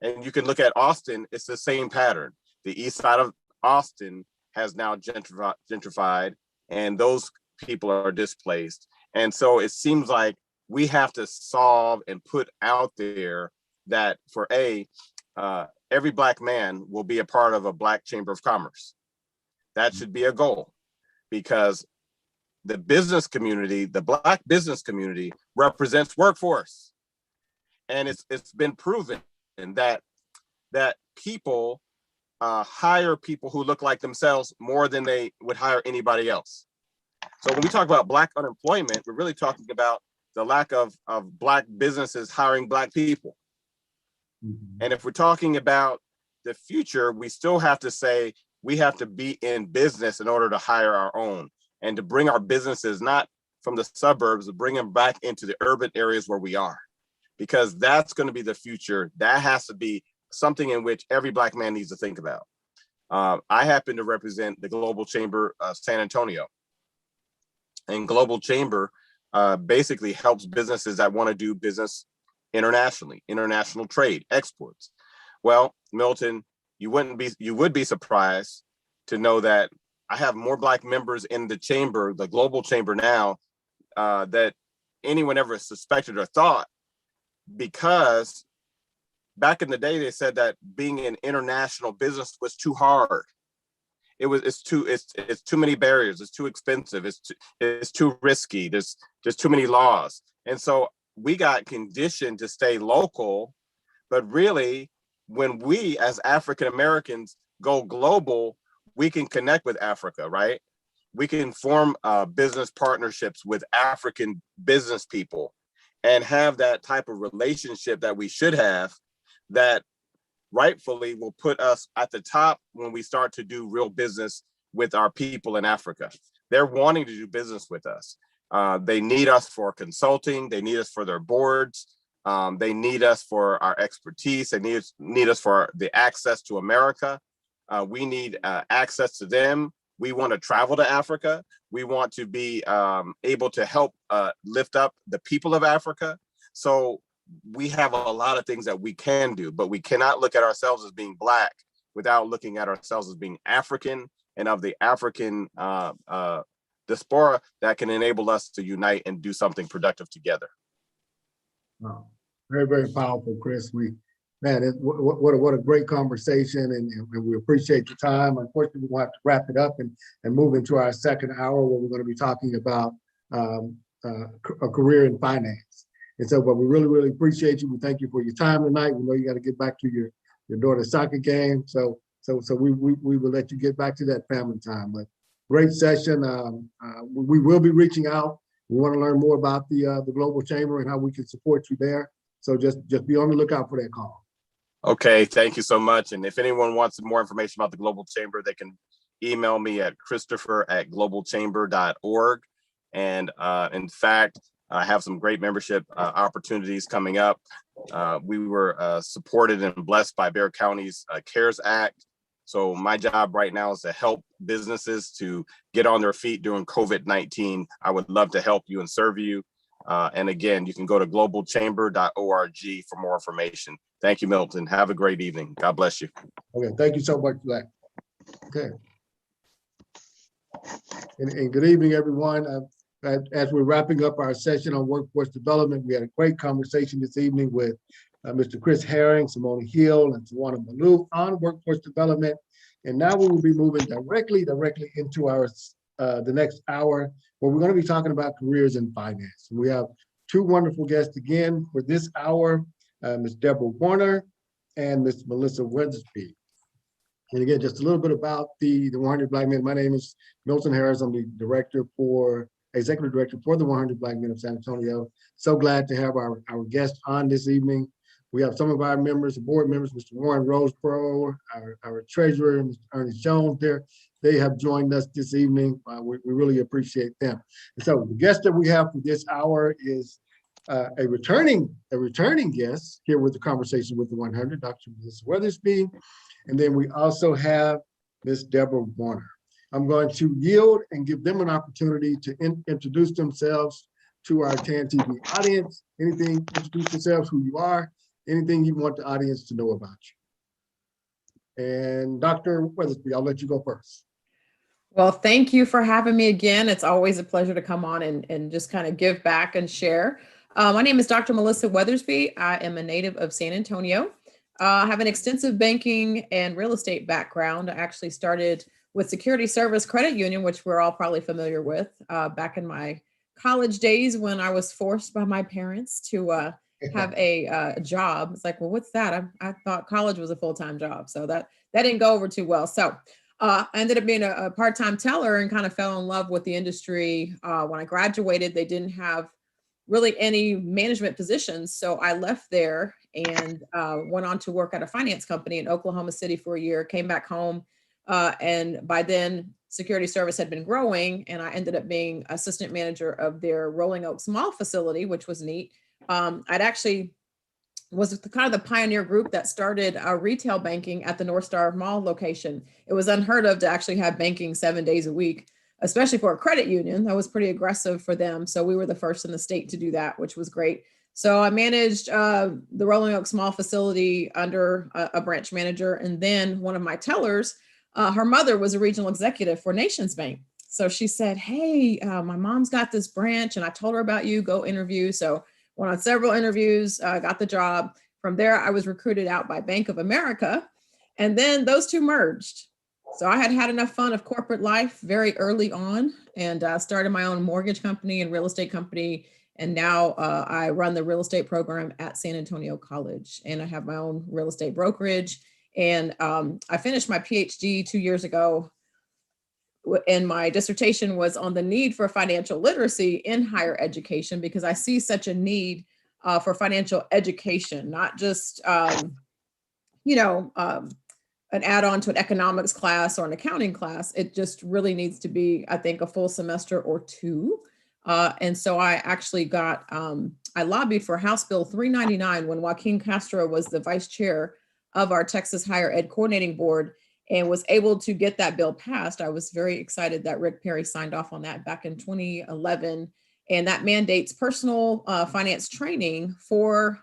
And you can look at Austin, it's the same pattern. The East Side of Austin has now gentrified, and those people are displaced. And so it seems like we have to solve and put out there that for every Black man will be a part of a Black Chamber of Commerce. That should be a goal, because the business community, the Black business community, represents workforce. And it's been proven that people hire people who look like themselves more than they would hire anybody else. So when we talk about Black unemployment, we're really talking about the lack of Black businesses hiring Black people. Mm-hmm. And if we're talking about the future, we still have to say we have to be in business in order to hire our own, and to bring our businesses not from the suburbs, but bring them back into the urban areas where we are, because that's going to be the future. That has to be something in which every Black man needs to think about. I happen to represent the Global Chamber of San Antonio, and Global Chamber basically helps businesses that want to do business internationally, international trade, exports. Well, Milton, you would be surprised to know that I have more Black members in the chamber, the Global Chamber now, that anyone ever suspected or thought, because back in the day, they said that being in international business was too hard. It's too many barriers. It's too expensive. It's too risky. There's too many laws. And so we got conditioned to stay local, but really when we as African Americans go global, we can connect with Africa, right? We can form business partnerships with African business people and have that type of relationship that we should have, that rightfully will put us at the top when we start to do real business with our people in Africa. They're wanting to do business with us. They need us for consulting. They need us for their boards. They need us for our expertise. They need us for the access to America. We need access to them. We want to travel to Africa. We want to be able to help lift up the people of Africa. So we have a lot of things that we can do, but we cannot look at ourselves as being Black without looking at ourselves as being African, and of the African diaspora that can enable us to unite and do something productive together.
Wow. Very, very powerful, Chris. What a great conversation, and we appreciate the time. Unfortunately, we're going to have to wrap it up and move into our second hour, where we're going to be talking about a career in finance. And so, but we really, really appreciate you. We thank you for your time tonight. We know you got to get back to your daughter's soccer game. So we will let you get back to that family time. But great session. We will be reaching out. We want to learn more about the Global Chamber and how we can support you there. So just be on the lookout for that call.
Okay, thank you so much. And if anyone wants more information about the Global Chamber, they can email me at christopher@globalchamber.org. And in fact, I have some great membership opportunities coming up. We were supported and blessed by Bexar County's CARES Act. So my job right now is to help businesses to get on their feet during COVID-19. I would love to help you and serve you. And again, you can go to globalchamber.org for more information. Thank you, Milton. Have a great evening. God bless you.
Okay, thank you so much for that. Okay. And good evening, everyone. As we're wrapping up our session on workforce development, we had a great conversation this evening with Mr. Chris Herring, Simone Hill, and Tawana Malou on workforce development. And now we will be moving directly into our the next hour, where we're going to be talking about careers in finance. And we have two wonderful guests again for this hour, Ms. Deborah Warner and Ms. Melissa Weathersby. And again, just a little bit about the 100 Black Men. My name is Milton Harris. I'm the executive director for the 100 Black Men of San Antonio. So glad to have our guest on this evening. We have some of our members, board members, Mr. Warren Roseborough, our treasurer, Mr. Ernest Jones there. They have joined us this evening. We really appreciate them. And so the guest that we have for this hour is a returning guest here with the Conversation with the 100, Dr. Melissa Weathersby. And then we also have Ms. Deborah Warner. I'm going to yield and give them an opportunity to introduce themselves to our TAAN TV audience. Introduce yourselves, who you are, anything you want the audience to know about you. And Dr. Weathersby, I'll let you go first.
Well, thank you for having me again. It's always a pleasure to come on and just kind of give back and share. My name is Dr. Melissa Weathersby. I am a native of San Antonio. I have an extensive banking and real estate background. I actually started with Security Service Credit Union, which we're all probably familiar with, back in my college days when I was forced by my parents to have a job. It's like, well, what's that? I thought college was a full-time job. So that didn't go over too well. So I ended up being a part-time teller and kind of fell in love with the industry. When I graduated, they didn't have really any management positions. So I left there and went on to work at a finance company in Oklahoma City for a year, came back home. And by then, Security Service had been growing, and I ended up being assistant manager of their Rolling Oaks Mall facility, which was neat. I'd actually was kind of the pioneer group that started retail banking at the North Star Mall location. It was unheard of to actually have banking 7 days a week, especially for a credit union. That was pretty aggressive for them. So we were the first in the state to do that, which was great. So I managed the Rolling Oaks Mall facility under a branch manager. And then one of my tellers, her mother was a regional executive for Nations Bank. So she said, hey, my mom's got this branch and I told her about you, go interview. So went on several interviews, got the job. From there, I was recruited out by Bank of America. And then those two merged. So I had enough fun of corporate life very early on and started my own mortgage company and real estate company. And now I run the real estate program at San Antonio College. And I have my own real estate brokerage. And I finished my PhD 2 years ago. And my dissertation was on the need for financial literacy in higher education, because I see such a need for financial education, not just, an add-on to an economics class or an accounting class. It just really needs to be, I think, a full semester or two. And so I actually I lobbied for House Bill 399 when Joaquin Castro was the vice chair of our Texas Higher Ed Coordinating Board, and was able to get that bill passed. I was very excited that Rick Perry signed off on that back in 2011. And that mandates personal finance training for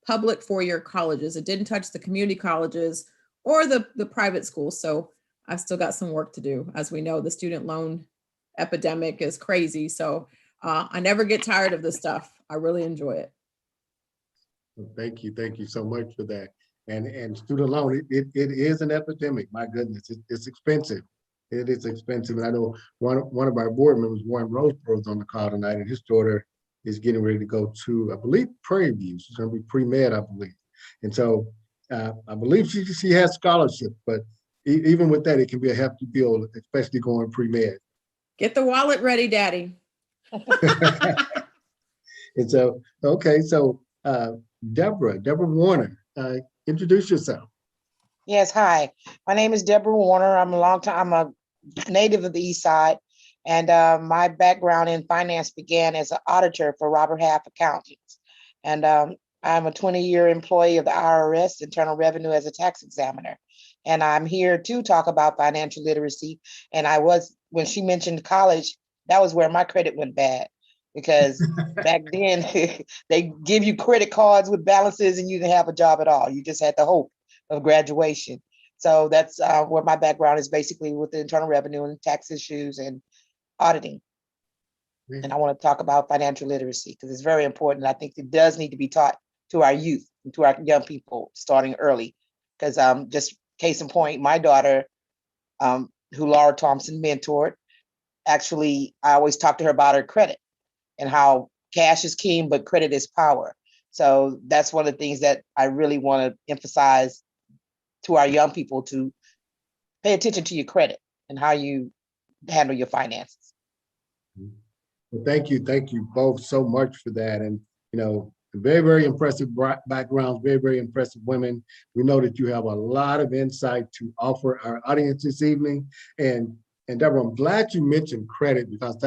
public four-year colleges. It didn't touch the community colleges or the private schools. So I've still got some work to do. As we know, the student loan epidemic is crazy. So I never get tired of this stuff. I really enjoy it.
Well, thank you so much for that. And student loan, it is an epidemic. My goodness, it's expensive. It is expensive. And I know one of our board members, Warren Roseborough, is on the call tonight, and his daughter is getting ready to go to, I believe, Prairie View. She's going to be pre-med, I believe. And so I believe she has scholarship, but even with that, it can be a hefty bill, especially going pre-med.
Get the wallet ready, Daddy.
And so, okay, so Deborah Warner, introduce yourself.
Yes, hi. My name is Deborah Warner. I'm a native of the East Side, and my background in finance began as an auditor for Robert Half Accountants. And I'm a 20-year employee of the IRS, Internal Revenue, as a tax examiner. And I'm here to talk about financial literacy. And when she mentioned college, that was where my credit went bad, because back then they give you credit cards with balances and you didn't have a job at all. You just had the hope of graduation. So that's where my background is, basically with the Internal Revenue and tax issues and auditing. And I want to talk about financial literacy because it's very important. I think it does need to be taught to our youth and to our young people starting early. Because just case in point, my daughter, who Laura Thompson mentored, actually, I always talk to her about her credit and how cash is king, but credit is power. So that's one of the things that I really want to emphasize to our young people, to pay attention to your credit and how you handle your finances.
Well, thank you both so much for that. And, very, very impressive backgrounds, very, very impressive women. We know that you have a lot of insight to offer our audience this evening. And Deborah, I'm glad you mentioned credit, because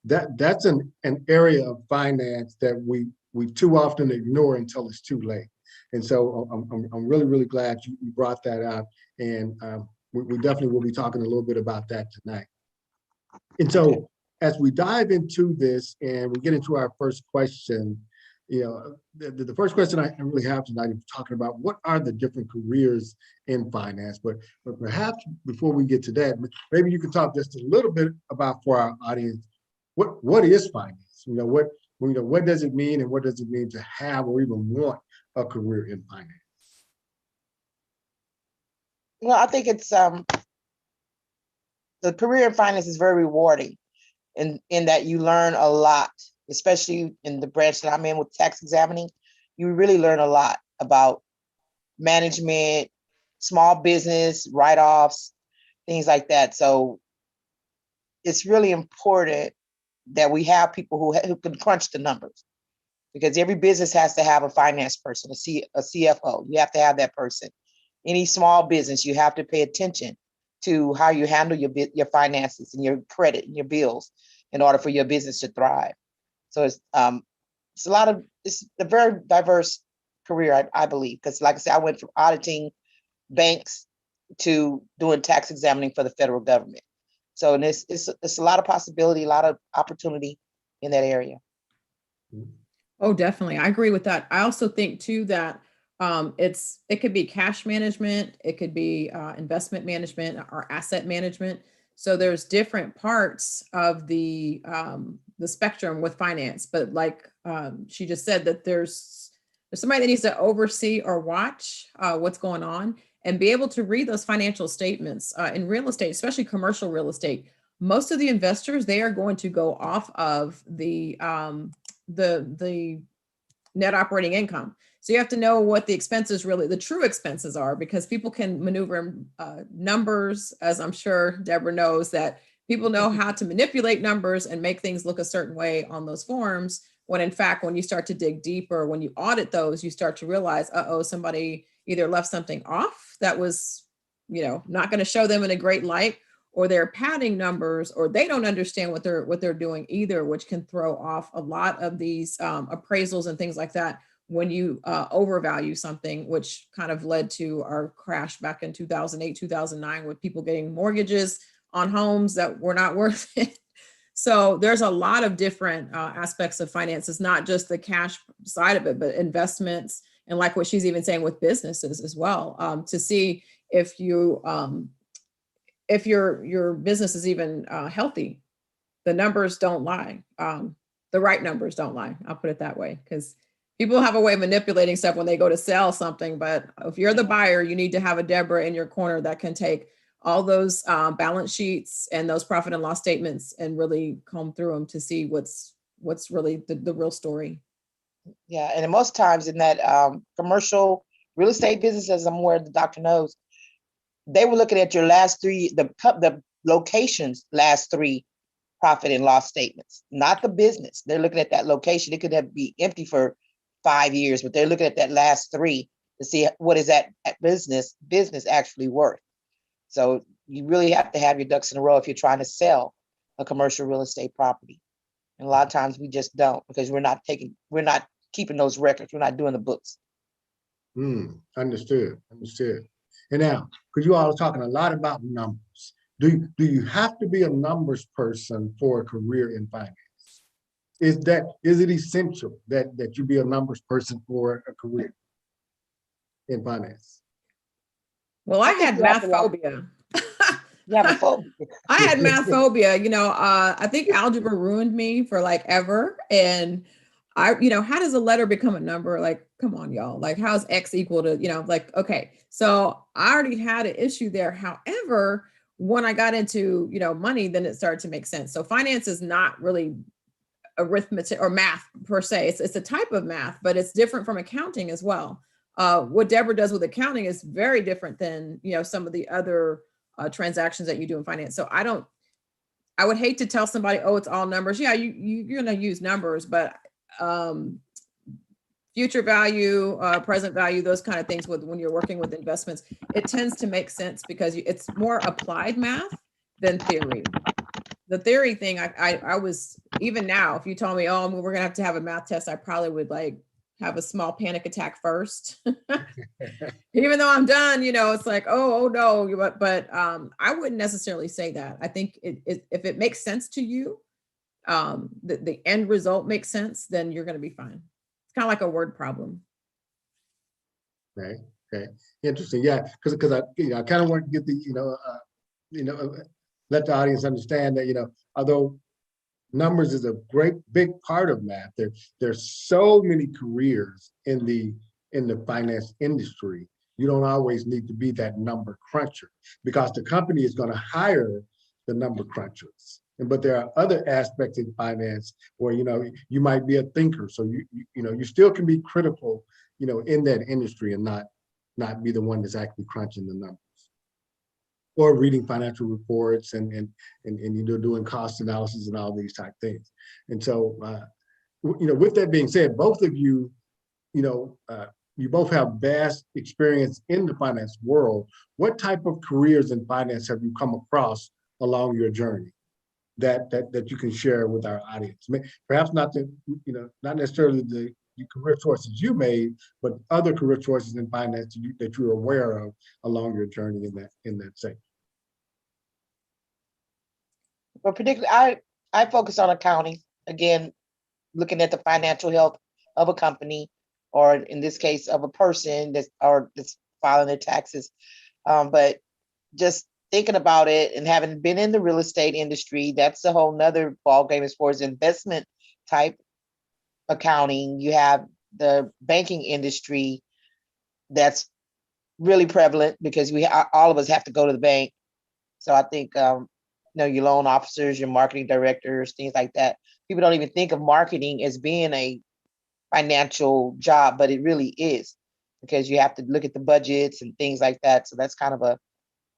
that's an area of finance that we too often ignore until it's too late. And so I'm really, really glad you brought that up. And we definitely will be talking a little bit about that tonight. And so as we dive into this and we get into our first question, the first question I really have tonight is talking about what are the different careers in finance. But perhaps before we get to that, maybe you could talk just a little bit about, for our audience, what is finance? What does it mean, and what does it mean to have or even want a career in finance?
Well, I think it's the career in finance is very rewarding in that you learn a lot, especially in the branch that I'm in with tax examining. You really learn a lot about management, small business, write-offs, things like that. So it's really important that we have people who can crunch the numbers, because every business has to have a finance person, a CFO. You have to have that person. Any small business, you have to pay attention to how you handle your finances and your credit and your bills in order for your business to thrive. So it's a very diverse career, I believe, because like I said, I went from auditing banks to doing tax examining for the federal government. So it's a lot of possibility, a lot of opportunity in that area.
Oh, definitely. I agree with that. I also think too that it could be cash management, it could be investment management or asset management. So there's different parts of the spectrum with finance. But like she just said, that there's somebody that needs to oversee or watch what's going on and be able to read those financial statements in real estate, especially commercial real estate. Most of the investors, they are going to go off of the net operating income. So you have to know what the expenses really, the true expenses are, because people can maneuver numbers, as I'm sure Deborah knows, that people know how to manipulate numbers and make things look a certain way on those forms. When in fact, when you start to dig deeper, when you audit those, you start to realize, somebody either left something off that was, not going to show them in a great light, or they're padding numbers, or they don't understand what they're doing either, which can throw off a lot of these appraisals and things like that when you overvalue something, which kind of led to our crash back in 2008, 2009, with people getting mortgages on homes that were not worth it. So there's a lot of different aspects of finance. It's not just the cash side of it, but investments, and like what she's even saying with businesses as well, to see if your business is even healthy. The numbers don't lie. The right numbers don't lie. I'll put it that way, because people have a way of manipulating stuff when they go to sell something. But if you're the buyer, you need to have a Deborah in your corner that can take all those balance sheets and those profit and loss statements and really comb through them to see what's really the real story.
Yeah, and most times in that commercial real estate business, as I'm aware, the doctor knows, they were looking at your last three, the location's last three profit and loss statements, not the business. They're looking at that location. It could be empty for 5 years, but they're looking at that last three to see what is that business actually worth. So you really have to have your ducks in a row if you're trying to sell a commercial real estate property. And a lot of times we just don't, because we're not keeping those records. We're not doing the books.
Understood. And now, because you all are talking a lot about numbers, do you have to be a numbers person for a career in finance? Is it essential that you be a numbers person for a career in finance?
Well, I had math phobia.
You have a phobia.
I had math phobia, I think algebra ruined me for like ever. And how does a letter become a number? Like, come on, y'all. Like, how's X equal to, like, okay. So I already had an issue there. However, when I got into, money, then it started to make sense. So finance is not really arithmetic or math per se. It's a type of math, but it's different from accounting as well. What Deborah does with accounting is very different than, some of the other transactions that you do in finance. So I would hate to tell somebody, oh, it's all numbers. Yeah, you're going to use numbers, but future value, present value, those kind of things when you're working with investments, it tends to make sense because it's more applied math than theory. The theory thing, I was, even now, if you told me, oh, we're going to have a math test, I probably would have a small panic attack first. Even though I'm done, it's like, oh no, but I wouldn't necessarily say that. I think if it makes sense to you, the end result makes sense, then you're going to be fine. It's kind of like a word problem.
Okay. Interesting. Yeah, because I kind of want to get let the audience understand that, although numbers is a great big part of math, there's so many careers in the finance industry. You don't always need to be that number cruncher because the company is going to hire the number crunchers. But there are other aspects in finance where you might be a thinker, so you still can be critical in that industry and not be the one that's actually crunching the numbers or reading financial reports and doing cost analysis and all these type things. And so with that being said, both of you you both have vast experience in the finance world. What type of careers in finance have you come across along your journey that you can share with our audience? Perhaps not not necessarily the career choices you made, but other career choices in finance that you're aware of along your journey in that sector.
Well, particularly, I focus on accounting, again, looking at the financial health of a company, or in this case of a person that's filing their taxes. But just thinking about it and having been in the real estate industry, that's a whole nother ballgame as far as investment type accounting. You have the banking industry that's really prevalent because all of us have to go to the bank. So I think your loan officers, your marketing directors, things like that. People don't even think of marketing as being a financial job, but it really is, because you have to look at the budgets and things like that. So that's kind of a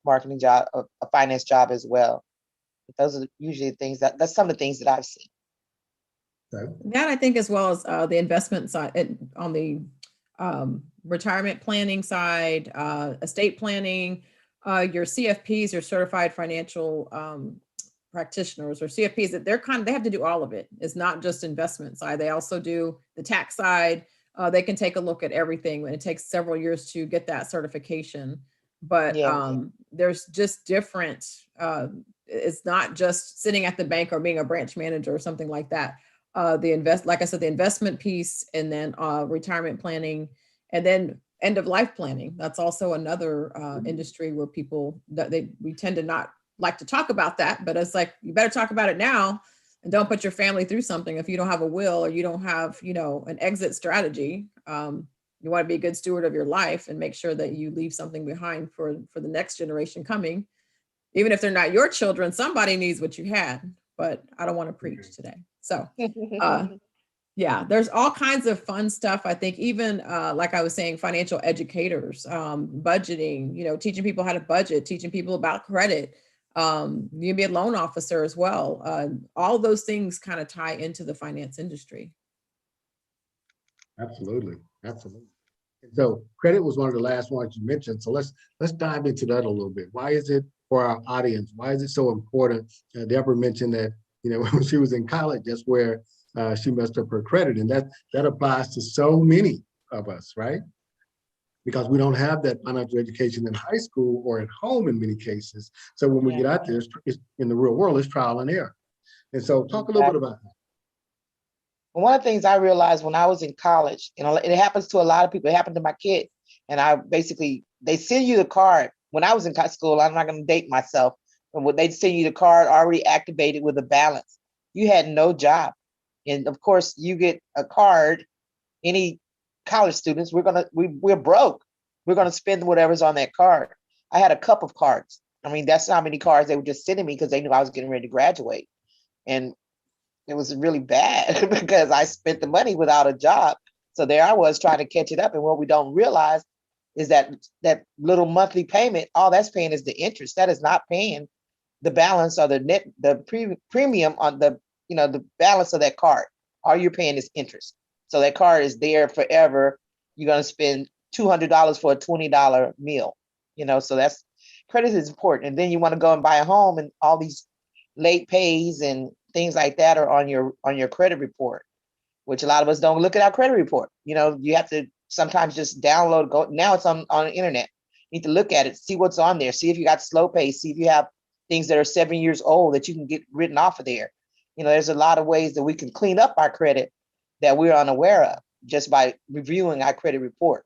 marketing job, a finance job as well. But those are usually things that's some of the things that I've seen.
That I think, as well as the investment side, on the retirement planning side, estate planning, your CFPs, your certified financial practitioners, or CFPs, that they have to do all of it. It's not just investment side. They also do the tax side. They can take a look at everything, and it takes several years to get that certification. But there's just different. It's not just sitting at the bank or being a branch manager or something like that. Like I said, the investment piece, and then retirement planning, and then end of life planning. That's also another industry where we tend to not like to talk about that, but it's like, you better talk about it now, and don't put your family through something if you don't have a will, or you don't have an exit strategy. You want to be a good steward of your life and make sure that you leave something behind for the next generation coming. Even if they're not your children, somebody needs what you had. But I don't want to preach today. So yeah, there's all kinds of fun stuff. I think even like I was saying, financial educators, budgeting, teaching people how to budget, teaching people about credit. You can be a loan officer as well. All those things kind of tie into the finance industry.
Absolutely. So credit was one of the last ones you mentioned. So let's dive into that a little bit. Why is it for our audience? Why is it so important? Deborah mentioned that, when she was in college, that's where she messed up her credit. And that applies to so many of us, right? Because we don't have that financial education in high school or at home in many cases. So when we get out there, it's in the real world, it's trial and error. And so talk a little bit about that.
One of the things I realized when I was in college, it happens to a lot of people, it happened to my kid. And they send you the card. When I was in school, I'm not going to date myself, but they'd send you the card already activated with a balance. You had no job. And of course, you get a card, any college students, we're broke. We're going to spend whatever's on that card. I had a couple of cards. I mean, that's how many cards they were just sending me because they knew I was getting ready to graduate. And it was really bad because I spent the money without a job. So there I was trying to catch it up. And what we don't realize is that little monthly payment, all that's paying is the interest. That is not paying the balance or the premium on the balance of that card. All you're paying is interest. So that card is there forever. You're going to spend $200 for a $20 meal, so credit is important. And then you want to go and buy a home, and all these late pays and things like that are on your credit report, which a lot of us don't look at our credit report. You have to sometimes just download, now it's on the internet. You need to look at it, see what's on there, see if you got slow pay, see if you have things that are 7 years old that you can get written off of there. There's a lot of ways that we can clean up our credit that we're unaware of just by reviewing our credit report.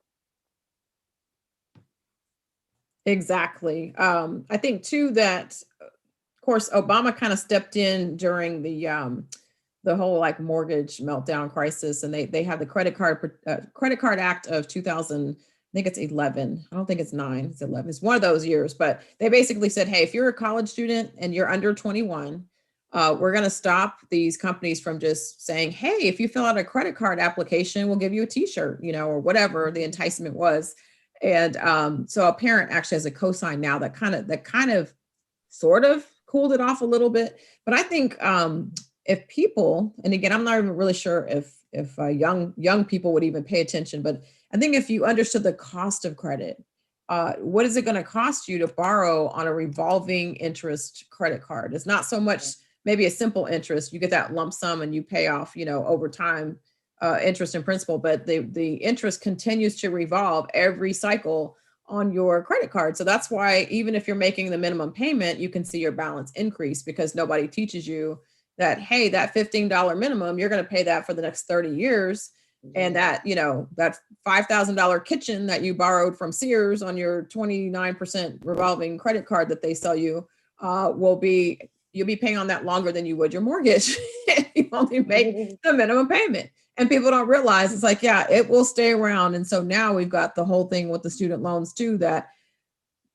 Exactly. I think too that, of course, Obama kind of stepped in during the whole mortgage meltdown crisis, and they had the credit card act of 2000. I think it's 11. I don't think it's 9. It's 11. It's one of those years. But they basically said, hey, if you're a college student and you're under 21, we're going to stop these companies from just saying, hey, if you fill out a credit card application, we'll give you a t-shirt, or whatever the enticement was. And so a parent actually has a cosign now that kind of sort of cooled it off a little bit. But I think if people, and again, I'm not even really sure if young people would even pay attention, but I think if you understood the cost of credit, what is it going to cost you to borrow on a revolving interest credit card? It's not so much maybe a simple interest. You get that lump sum and you pay off, over time, interest and principal, but the interest continues to revolve every cycle on your credit card. So that's why even if you're making the minimum payment, you can see your balance increase, because nobody teaches you that, hey, that $15 minimum, you're going to pay that for the next 30 years. And that, that $5,000 kitchen that you borrowed from Sears on your 29% revolving credit card that they sell you you'll be paying on that longer than you would your mortgage. You only make the minimum payment. And people don't realize it's it will stay around. And so now we've got the whole thing with the student loans too, that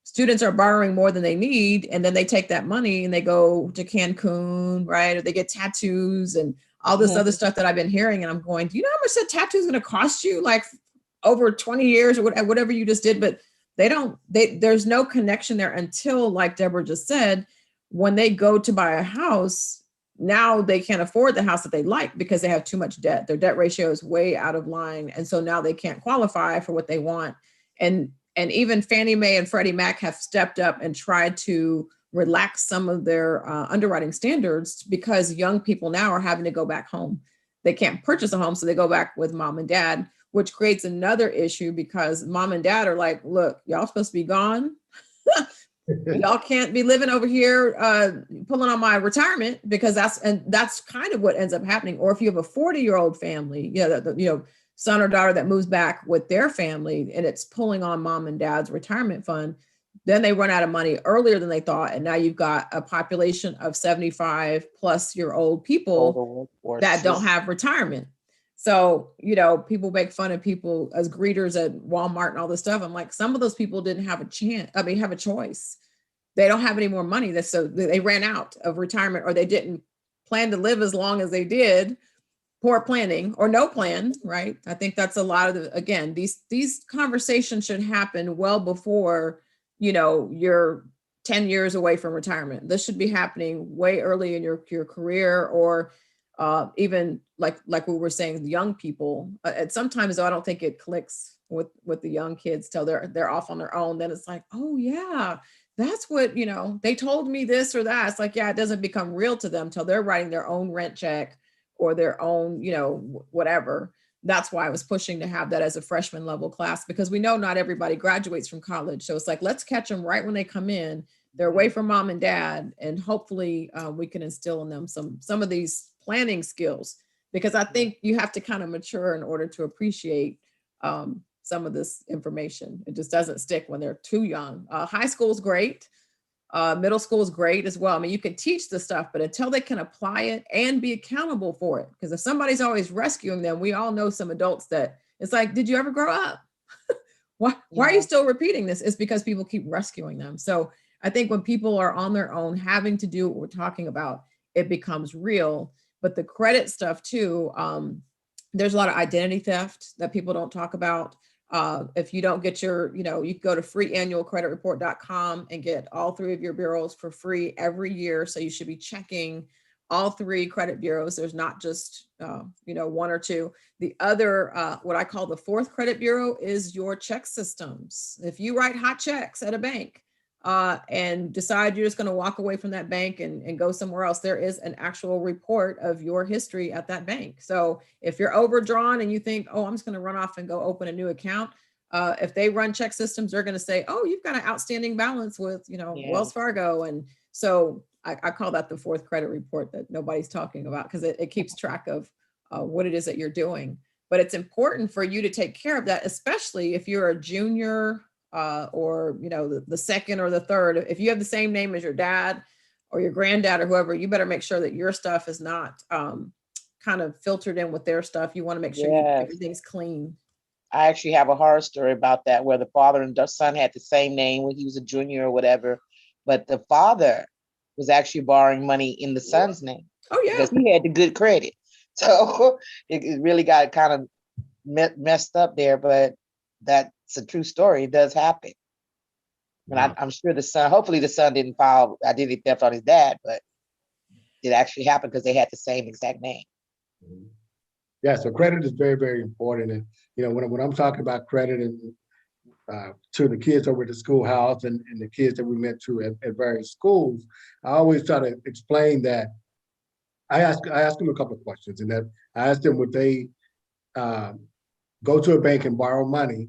students are borrowing more than they need. And then they take that money and they go to Cancun, right? Or they get tattoos and all this other stuff that I've been hearing. And I'm going, do you know how much that tattoo is going to cost you? Over 20 years or whatever you just did. But there's no connection there until, like Deborah just said, when they go to buy a house, now they can't afford the house that they like because they have too much debt. Their debt ratio is way out of line. And so now they can't qualify for what they want. And even Fannie Mae and Freddie Mac have stepped up and tried to relax some of their underwriting standards, because young people now are having to go back home. They can't purchase a home, so they go back with mom and dad, which creates another issue because mom and dad are like, look, y'all supposed to be gone. Y'all can't be living over here pulling on my retirement, because that's kind of what ends up happening. Or if you have a 40-year-old family, son or daughter that moves back with their family and it's pulling on mom and dad's retirement fund, then they run out of money earlier than they thought. And now you've got a population of 75-plus-year-old people that don't have retirement. So, people make fun of people as greeters at Walmart and all this stuff. I'm like, some of those people didn't have have a choice. They don't have any more money. So they ran out of retirement, or they didn't plan to live as long as they did. Poor planning or no plan, right? I think that's a lot of again, these conversations should happen well before, you're 10 years away from retirement. This should be happening way early in your career, or even like we were saying, young people. Sometimes though, I don't think it clicks with the young kids till they're off on their own. Then it's like, oh yeah, that's what, they told me this or that. It's like, yeah, it doesn't become real to them till they're writing their own rent check or their own, whatever. That's why I was pushing to have that as a freshman level class, because we know not everybody graduates from college. So it's like, let's catch them right when they come in. They're away from mom and dad, and hopefully we can instill in them some of these planning skills, because I think you have to kind of mature in order to appreciate some of this information. It just doesn't stick when they're too young. High school is great. Middle school is great as well. I mean, you can teach the stuff, but until they can apply it and be accountable for it, because if somebody's always rescuing them, we all know some adults that it's like, did you ever grow up? Why are you still repeating this? It's because people keep rescuing them. So I think when people are on their own, having to do what we're talking about, it becomes real. But the credit stuff too, there's a lot of identity theft that people don't talk about. If you don't get your, you can go to freeannualcreditreport.com and get all 3 of your bureaus for free every year. So you should be checking all 3 credit bureaus. There's not just, 1 or 2. The other, what I call the 4th credit bureau is your check systems. If you write hot checks at a bank and decide you're just going to walk away from that bank and go somewhere else, there is an actual report of your history at that bank. So if you're overdrawn and you think, oh, I'm just going to run off and go open a new account, if they run check systems, they're going to say, oh, you've got an outstanding balance with, Wells Fargo. And so I call that the 4th credit report that nobody's talking about, because it keeps track of what it is that you're doing. But it's important for you to take care of that, especially if you're a junior or the 2nd or the 3rd. If you have the same name as your dad or your granddad or whoever, you better make sure that your stuff is not kind of filtered in with their stuff. You want to make sure everything's clean.
I actually have a horror story about that, where the father and the son had the same name when he was a junior or whatever, but the father was actually borrowing money in the son's name.
Oh yeah,
because he had the good credit. So it really got kind of messed up there, but that's a true story. It does happen. And I'm sure the son, hopefully the son didn't file identity theft on his dad, but it actually happened because they had the same exact name.
Yeah, so credit is very, very important. And when I'm talking about credit and to the kids over at the schoolhouse and the kids that we met to at various schools, I always try to explain that. I ask them a couple of questions, and that I ask them, would they go to a bank and borrow money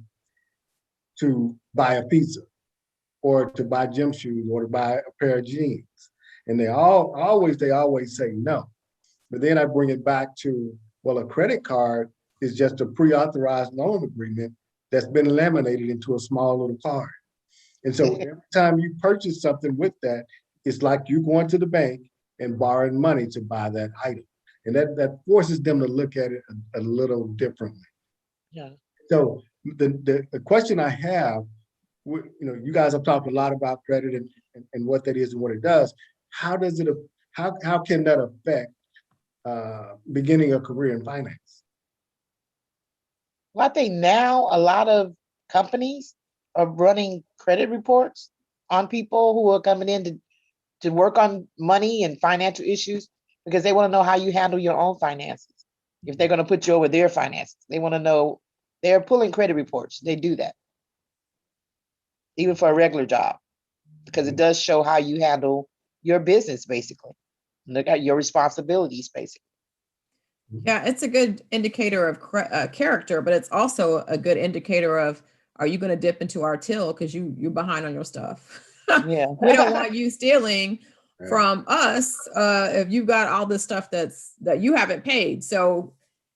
to buy a pizza or to buy gym shoes or to buy a pair of jeans? And they always say no. But then I bring it back to, well, a credit card is just a pre-authorized loan agreement that's been laminated into a small little card. And so every time you purchase something with that, it's like you going to the bank and borrowing money to buy that item. And that forces them to look at it a little differently.
Yeah.
So the question I have, you guys have talked a lot about credit and what that is and what it does. How can that affect beginning a career in finance?
Well, I think now a lot of companies are running credit reports on people who are coming in to work on money and financial issues, because they want to know how you handle your own finances. If they're going to put you over their finances, they want to know. They're pulling credit reports. They do that even for a regular job, because it does show how you handle your business, basically. Look at your responsibilities, basically.
Yeah, it's a good indicator of character, but it's also a good indicator of, are you going to dip into our till because you're behind on your stuff?
Yeah.
We don't want you stealing from us if you've got all this stuff that you haven't paid. So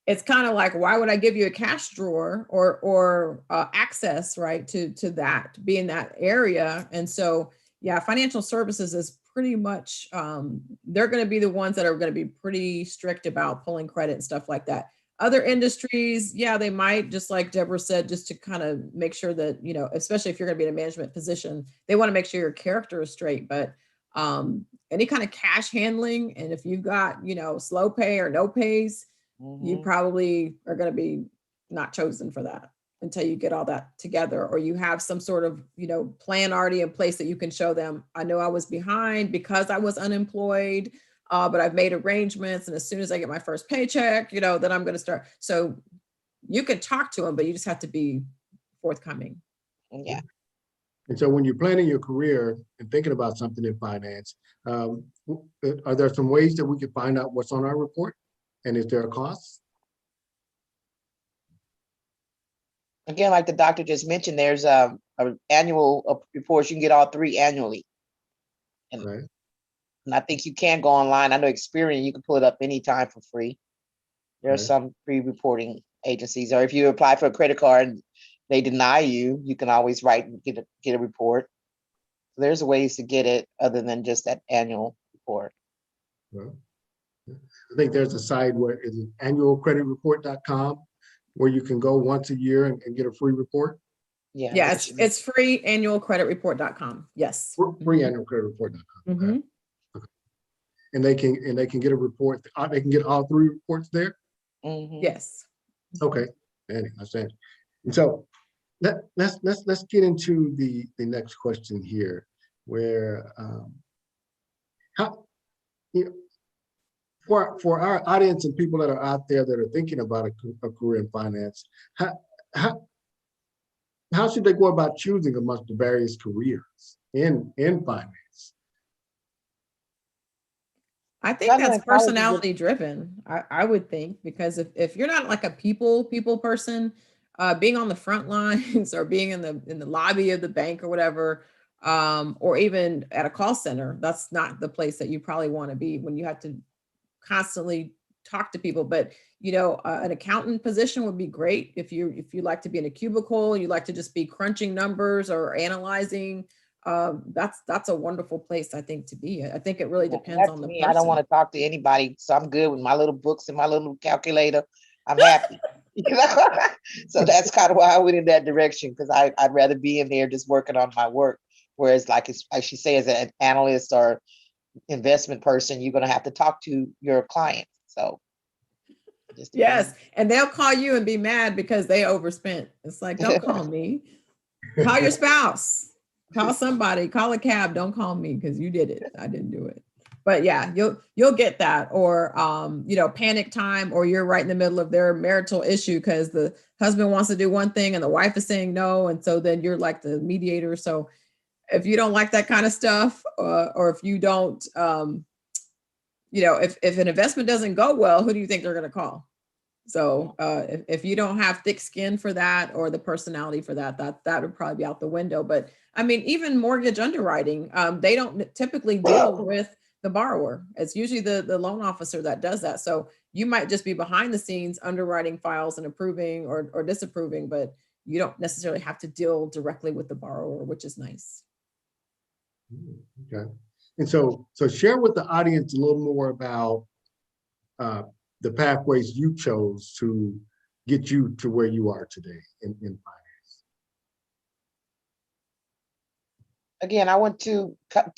it's kind of like, why would I give you a cash drawer or access, right, to that, be in that area? And so, yeah, financial services is pretty much, they're going to be the ones that are going to be pretty strict about pulling credit and stuff like that. Other industries, yeah, they might, just like Deborah said, just to kind of make sure that, especially if you're going to be in a management position, they want to make sure your character is straight. But any kind of cash handling, and if you've got, slow pay or no pays, you probably are going to be not chosen for that until you get all that together, or you have some sort of, plan already in place that you can show them. I know I was behind because I was unemployed, but I've made arrangements. And as soon as I get my first paycheck, then I'm going to start. So you can talk to them, but you just have to be forthcoming.
Yeah.
And so when you're planning your career and thinking about something in finance, are there some ways that we can find out what's on our report? And is there a cost?
Again, like the doctor just mentioned, there's a annual reports. You can get all 3 annually. And,
Right.
and I think you can go online. I know Experian, you can pull it up anytime for free. There are
Right.
some free reporting agencies, or if you apply for a credit card and they deny you, you can always write and get a report. So there's ways to get it other than just that annual report.
Well, I think there's a site where it's annualcreditreport.com where you can go once a year and get a free report.
Yeah.
Yeah, it's free, annualcreditreport.com. Yes.
Free annualcreditreport.com.
Mhm.
And they can get a report. They can get all 3 reports there.
Mhm.
Yes.
Okay, I understand. And so let's get into the next question here, where how, you know, for our audience and people that are out there that are thinking about a career in finance, how should they go about choosing amongst the various careers in finance?
I think
Government
that's
and college is
personality driven. I would think, because if you're not like a people person, being on the front lines or being in the lobby of the bank or whatever, or even at a call center, that's not the place that you probably want to be when you have to constantly talk to people. But an accountant position would be great if you like to be in a cubicle, you like to just be crunching numbers or analyzing. That's a wonderful place, I think, to be. I think it really depends
That's
on the
me.
person.
I don't want to talk to anybody, so I'm good with my little books and my little calculator. I'm happy. So that's kind of why I went in that direction, because I'd rather be in there just working on my work. Whereas, like she says, an analyst or investment person, you're going to have to talk to your clients. So just
Yes, and they'll call you and be mad because they overspent. It's like, don't call me. Call your spouse. Call somebody. Call a cab. Don't call me because you did it. I didn't do it. But yeah, you'll get that, or panic time, or you're right in the middle of their marital issue because the husband wants to do one thing and the wife is saying no, and so then you're like the mediator. So if you don't like that kind of stuff, or if you don't, if an investment doesn't go well, who do you think they're going to call? So if you don't have thick skin for that, or the personality for that would probably be out the window. But I mean, even mortgage underwriting, they don't typically deal with the borrower. It's usually the loan officer that does that. So you might just be behind the scenes underwriting files and approving or disapproving, but you don't necessarily have to deal directly with the borrower, which is nice.
Okay. And so share with the audience a little more about the pathways you chose to get you to where you are today in finance.
Again, I went to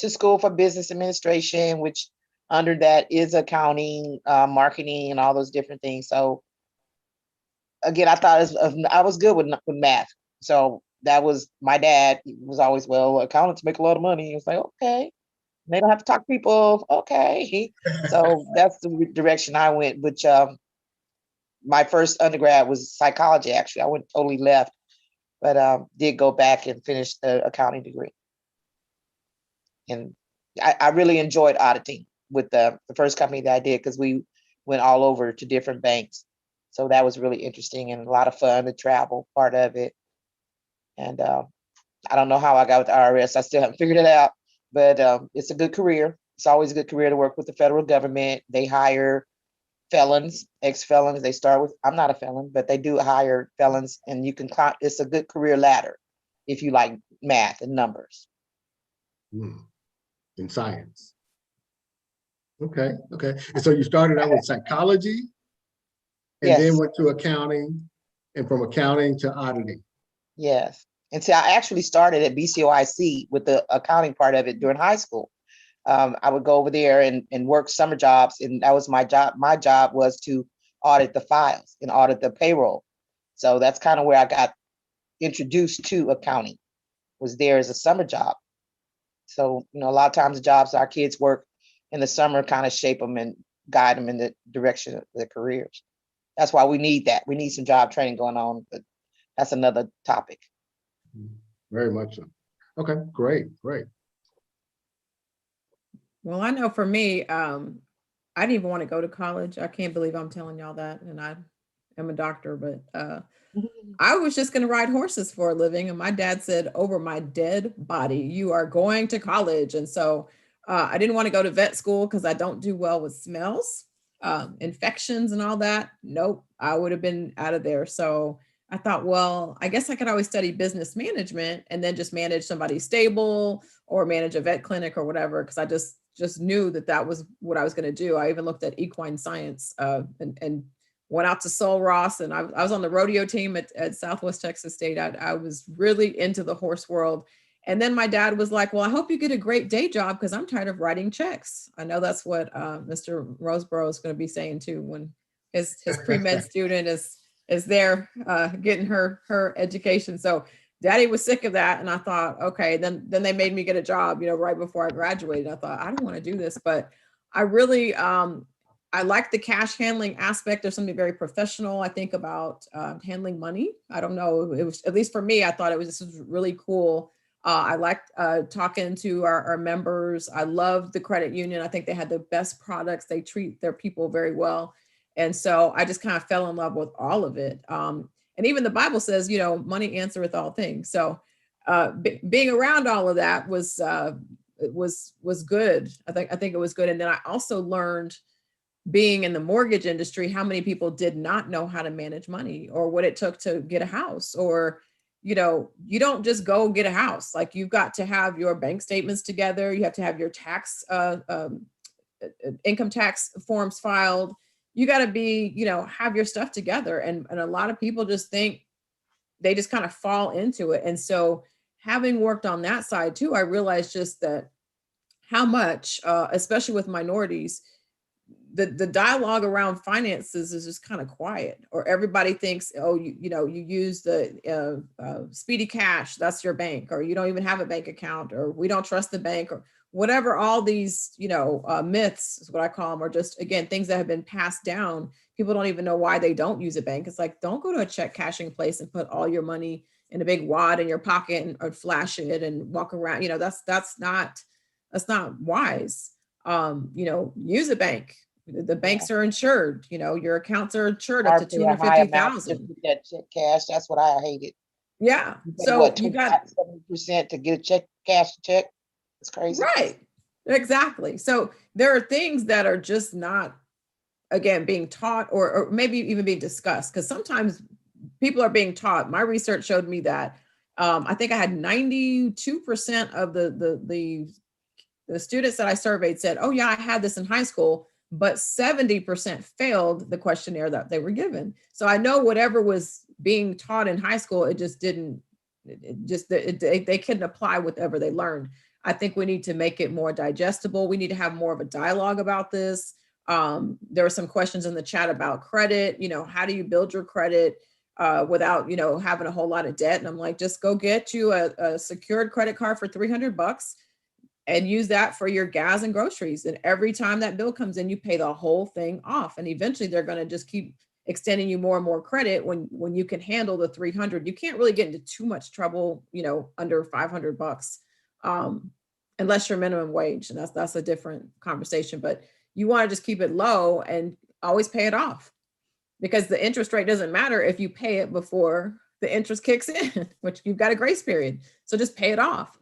school for business administration, which under that is accounting, marketing, and all those different things. So again, I thought I was good with math. So that was, my dad was always, well, accountants make a lot of money. He was like, okay, they don't have to talk to people. Okay. So that's the direction I went, which my first undergrad was psychology. Actually, I went totally left, but did go back and finish the accounting degree. And I really enjoyed auditing with the first company that I did, because we went all over to different banks. So that was really interesting and a lot of fun, the travel part of it. And I don't know how I got with the IRS. I still haven't figured it out, but it's a good career. It's always a good career to work with the federal government. They hire felons, ex-felons. They start with, I'm not a felon, but they do hire felons, and you can, it's a good career ladder if you like math and numbers.
In science. Okay. And so you started out with psychology and
Yes.
then went to accounting, and from accounting to auditing.
Yes. And see, I actually started at BCOIC with the accounting part of it during high school. I would go over there and work summer jobs, and that was my job. My job was to audit the files and audit the payroll. So that's kind of where I got introduced to accounting, was there as a summer job. So, a lot of times the jobs our kids work in the summer kind of shape them and guide them in the direction of their careers. That's why we need that. We need some job training going on, but that's another topic.
Very much so. Okay, great, great.
Well, I know for me, I didn't even want to go to college. I can't believe I'm telling y'all that. And I am a doctor, but I was just going to ride horses for a living. And my dad said, over my dead body, you are going to college. And so I didn't want to go to vet school because I don't do well with smells, infections and all that. Nope, I would have been out of there. So I thought, well, I guess I could always study business management and then just manage somebody's stable or manage a vet clinic or whatever. Because I just knew that that was what I was going to do. I even looked at equine science and went out to Sul Ross, and I was on the rodeo team at Southwest Texas State. I was really into the horse world. And then my dad was like, well, I hope you get a great day job because I'm tired of writing checks. I know that's what Mr. Roseborough is going to be saying too when his pre-med student is there getting her education. So Daddy was sick of that. And I thought, okay, then they made me get a job, right before I graduated. I thought, I don't want to do this, but I really, I like the cash handling aspect. There's something very professional, I think, about handling money. I don't know. It was, at least for me, I thought this was really cool. I liked talking to our members. I loved the credit union. I think they had the best products. They treat their people very well. And so I just kind of fell in love with all of it. And even the Bible says, money answereth all things. So being around all of that was good. I think it was good. And then I also learned, being in the mortgage industry, how many people did not know how to manage money or what it took to get a house, or, you don't just go get a house. Like, you've got to have your bank statements together. You have to have your tax, income tax forms filed. You got to be, have your stuff together. And a lot of people just think they just kind of fall into it. And so having worked on that side too, I realized just that how much, especially with minorities, the dialogue around finances is just kind of quiet, or everybody thinks, oh, you use the speedy cash, that's your bank, or you don't even have a bank account, or we don't trust the bank, or whatever. All these, myths is what I call them, or just, again, things that have been passed down. People don't even know why they don't use a bank. It's like, don't go to a check cashing place and put all your money in a big wad in your pocket or flash it and walk around. That's not wise. Use a bank. The banks are insured, your accounts are insured up to 250,000.
That check cash, that's what I hated.
Yeah. So
what,
you got
70% to get a check, cash check. It's crazy.
Right. Exactly. So there are things that are just not, again, being taught or maybe even being discussed, because sometimes people are being taught. My research showed me that I think I had 92% of the students that I surveyed said, oh yeah, I had this in high school, but 70% failed the questionnaire that they were given. So I know whatever was being taught in high school, it just didn't, they couldn't apply whatever they learned. I think we need to make it more digestible. We need to have more of a dialogue about this. There were some questions in the chat about credit. How do you build your credit without, having a whole lot of debt? And I'm like, just go get you a secured credit card for $300 and use that for your gas and groceries. And every time that bill comes in, you pay the whole thing off. And eventually they're going to just keep extending you more and more credit when you can handle the 300. You can't really get into too much trouble, under $500, unless you're minimum wage. And that's a different conversation, but you want to just keep it low and always pay it off, because the interest rate doesn't matter if you pay it before the interest kicks in, which you've got a grace period. So just pay it off.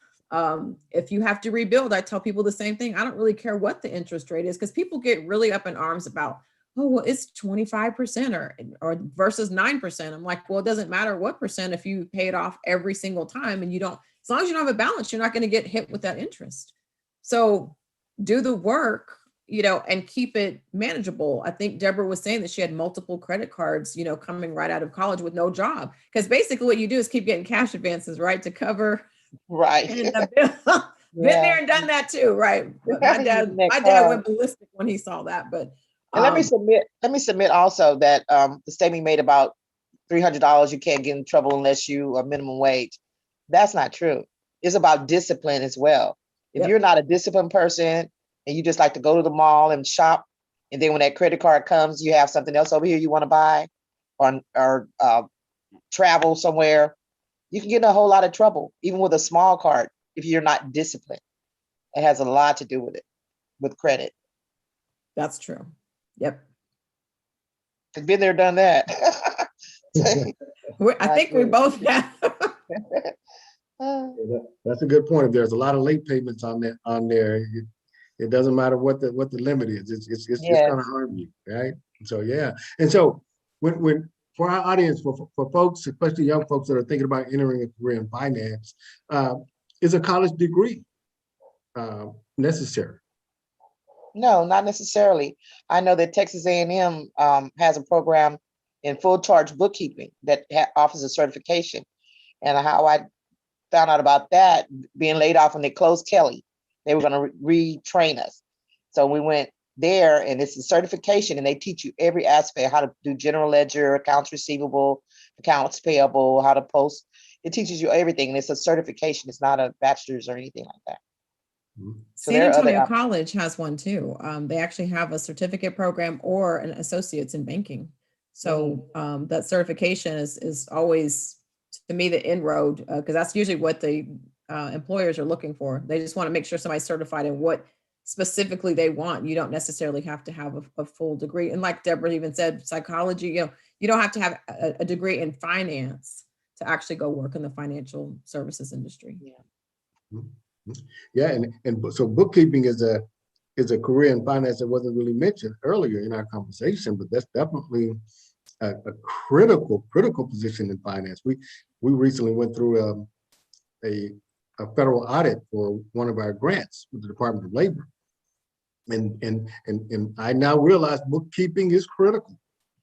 If you have to rebuild, I tell people the same thing. I don't really care what the interest rate is, because people get really up in arms about, oh, well, it's 25% or versus 9%. I'm like, well, it doesn't matter what percent if you pay it off every single time, and as long as you don't have a balance, you're not going to get hit with that interest. So do the work, and keep it manageable. I think Deborah was saying that she had multiple credit cards, coming right out of college with no job, because basically what you do is keep getting cash advances, right, to cover.
Right.
Been there and done that too, right? But my dad went ballistic when he saw that. But
and let me submit also that the statement made about $300, you can't get in trouble unless you are minimum wage. That's not true. It's about discipline as well. If you're not a disciplined person and you just like to go to the mall and shop, and then when that credit card comes, you have something else over here you want to buy, or travel somewhere, you can get in a whole lot of trouble, even with a small card. if you're not disciplined. It has a lot to do with it, with credit.
That's true. Yep.
I've been there, done that.
I think we both have.
That's a good point. If there's a lot of late payments on there, it doesn't matter what the limit is. It's
Yes.
going to harm you, right? So yeah. And so when for our audience, for folks, especially young folks that are thinking about entering a career in finance, is a college degree necessary?
No, not necessarily. I know that Texas A&M has a program in full charge bookkeeping that offers a certification. And how I found out about that, being laid off when they closed Kelly, they were going to retrain us. So we went there, and it's a certification, and they teach you every aspect, how to do general ledger, accounts receivable, accounts payable, how to post. It teaches you everything, and it's a certification. It's not a bachelor's or anything like that. So
San Antonio College has one too. They actually have a certificate program or an associate's in banking. So that certification is always, to me, the inroad, because that's usually what the employers are looking for. They just want to make sure somebody's certified in what specifically they want. You don't necessarily have to have a full degree. And like Deborah even said, psychology, you don't have to have a degree in finance to actually go work in the financial services industry.
Yeah, and so bookkeeping is a career in finance that wasn't really mentioned earlier in our conversation, but that's definitely a critical position in finance. We recently went through a federal audit for one of our grants with the Department of Labor, and I now realize bookkeeping is critical.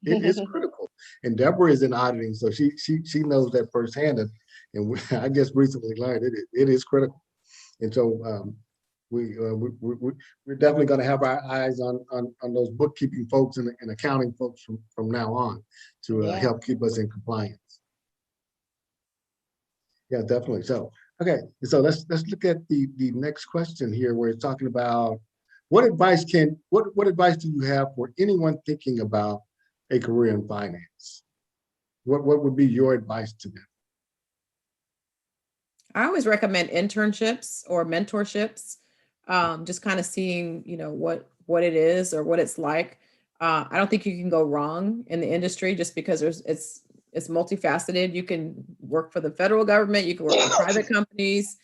It is critical, and Deborah is in auditing, so she knows that firsthand, and I just recently learned it is critical. And so we're definitely going to have our eyes on those bookkeeping folks and accounting folks from now on to help keep us in compliance. Yeah, definitely. So okay, so let's look at the next question here, where it's talking about what advice do you have for anyone thinking about a career in finance? What would be your advice to them?
I always recommend internships or mentorships, just kind of seeing, what it is or what it's like. I don't think you can go wrong in the industry just because it's multifaceted. You can work for the federal government, you can work for private companies,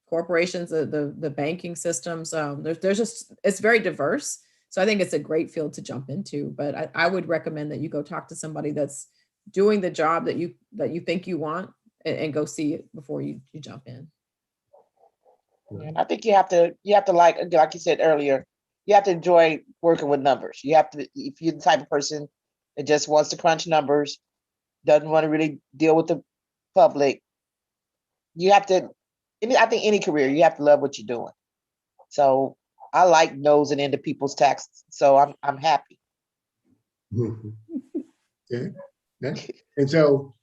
corporations, the banking systems. It's very diverse. So I think it's a great field to jump into, but I would recommend that you go talk to somebody that's doing the job that you think you want, and go see it before you jump in.
And I think you have to like you said earlier, you have to enjoy working with numbers. You have to, if you're the type of person that just wants to crunch numbers, doesn't want to really deal with the public, you have to, I think any career, you have to love what you're doing. So I like nosing into people's taxes. So I'm happy.
Yeah. And so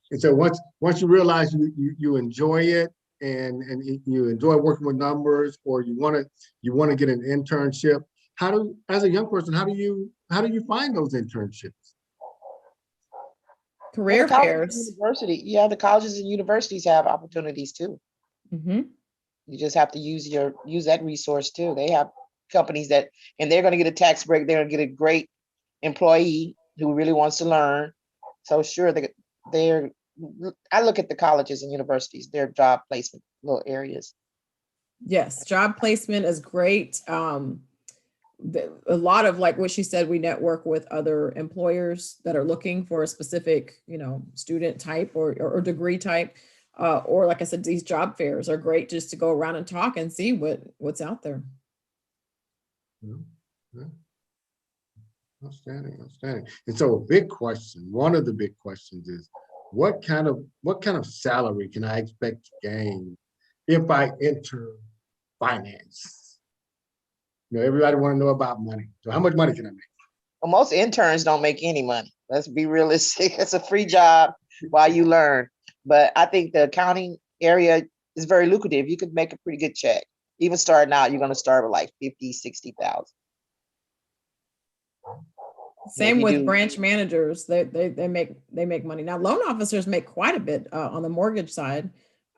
once you realize you enjoy it and you enjoy working with numbers, or you want to get an internship, as a young person, how do you find those internships?
Career fairs.
University, the colleges and universities have opportunities too.
Mm-hmm.
You just have to use that resource too. They have companies and they're going to get a tax break. They're going to get a great employee who really wants to learn. So sure, I look at the colleges and universities, their job placement little areas.
Yes, job placement is great. A lot of, like what she said, we network with other employers that are looking for a specific, student type or degree type. Or like I said, these job fairs are great just to go around and talk and see what's out there.
Yeah. Outstanding. And so one of the big questions is, what kind of salary can I expect to gain if I enter finance? Everybody want to know about money. So how much money can I make?
Well, most interns don't make any money. Let's be realistic. It's a free job while you learn. But I think the accounting area is very lucrative. You could make a pretty good check. Even starting out, you're going to start with like 50, 60,000.
Same with branch managers. They make money. Now, loan officers make quite a bit on the mortgage side.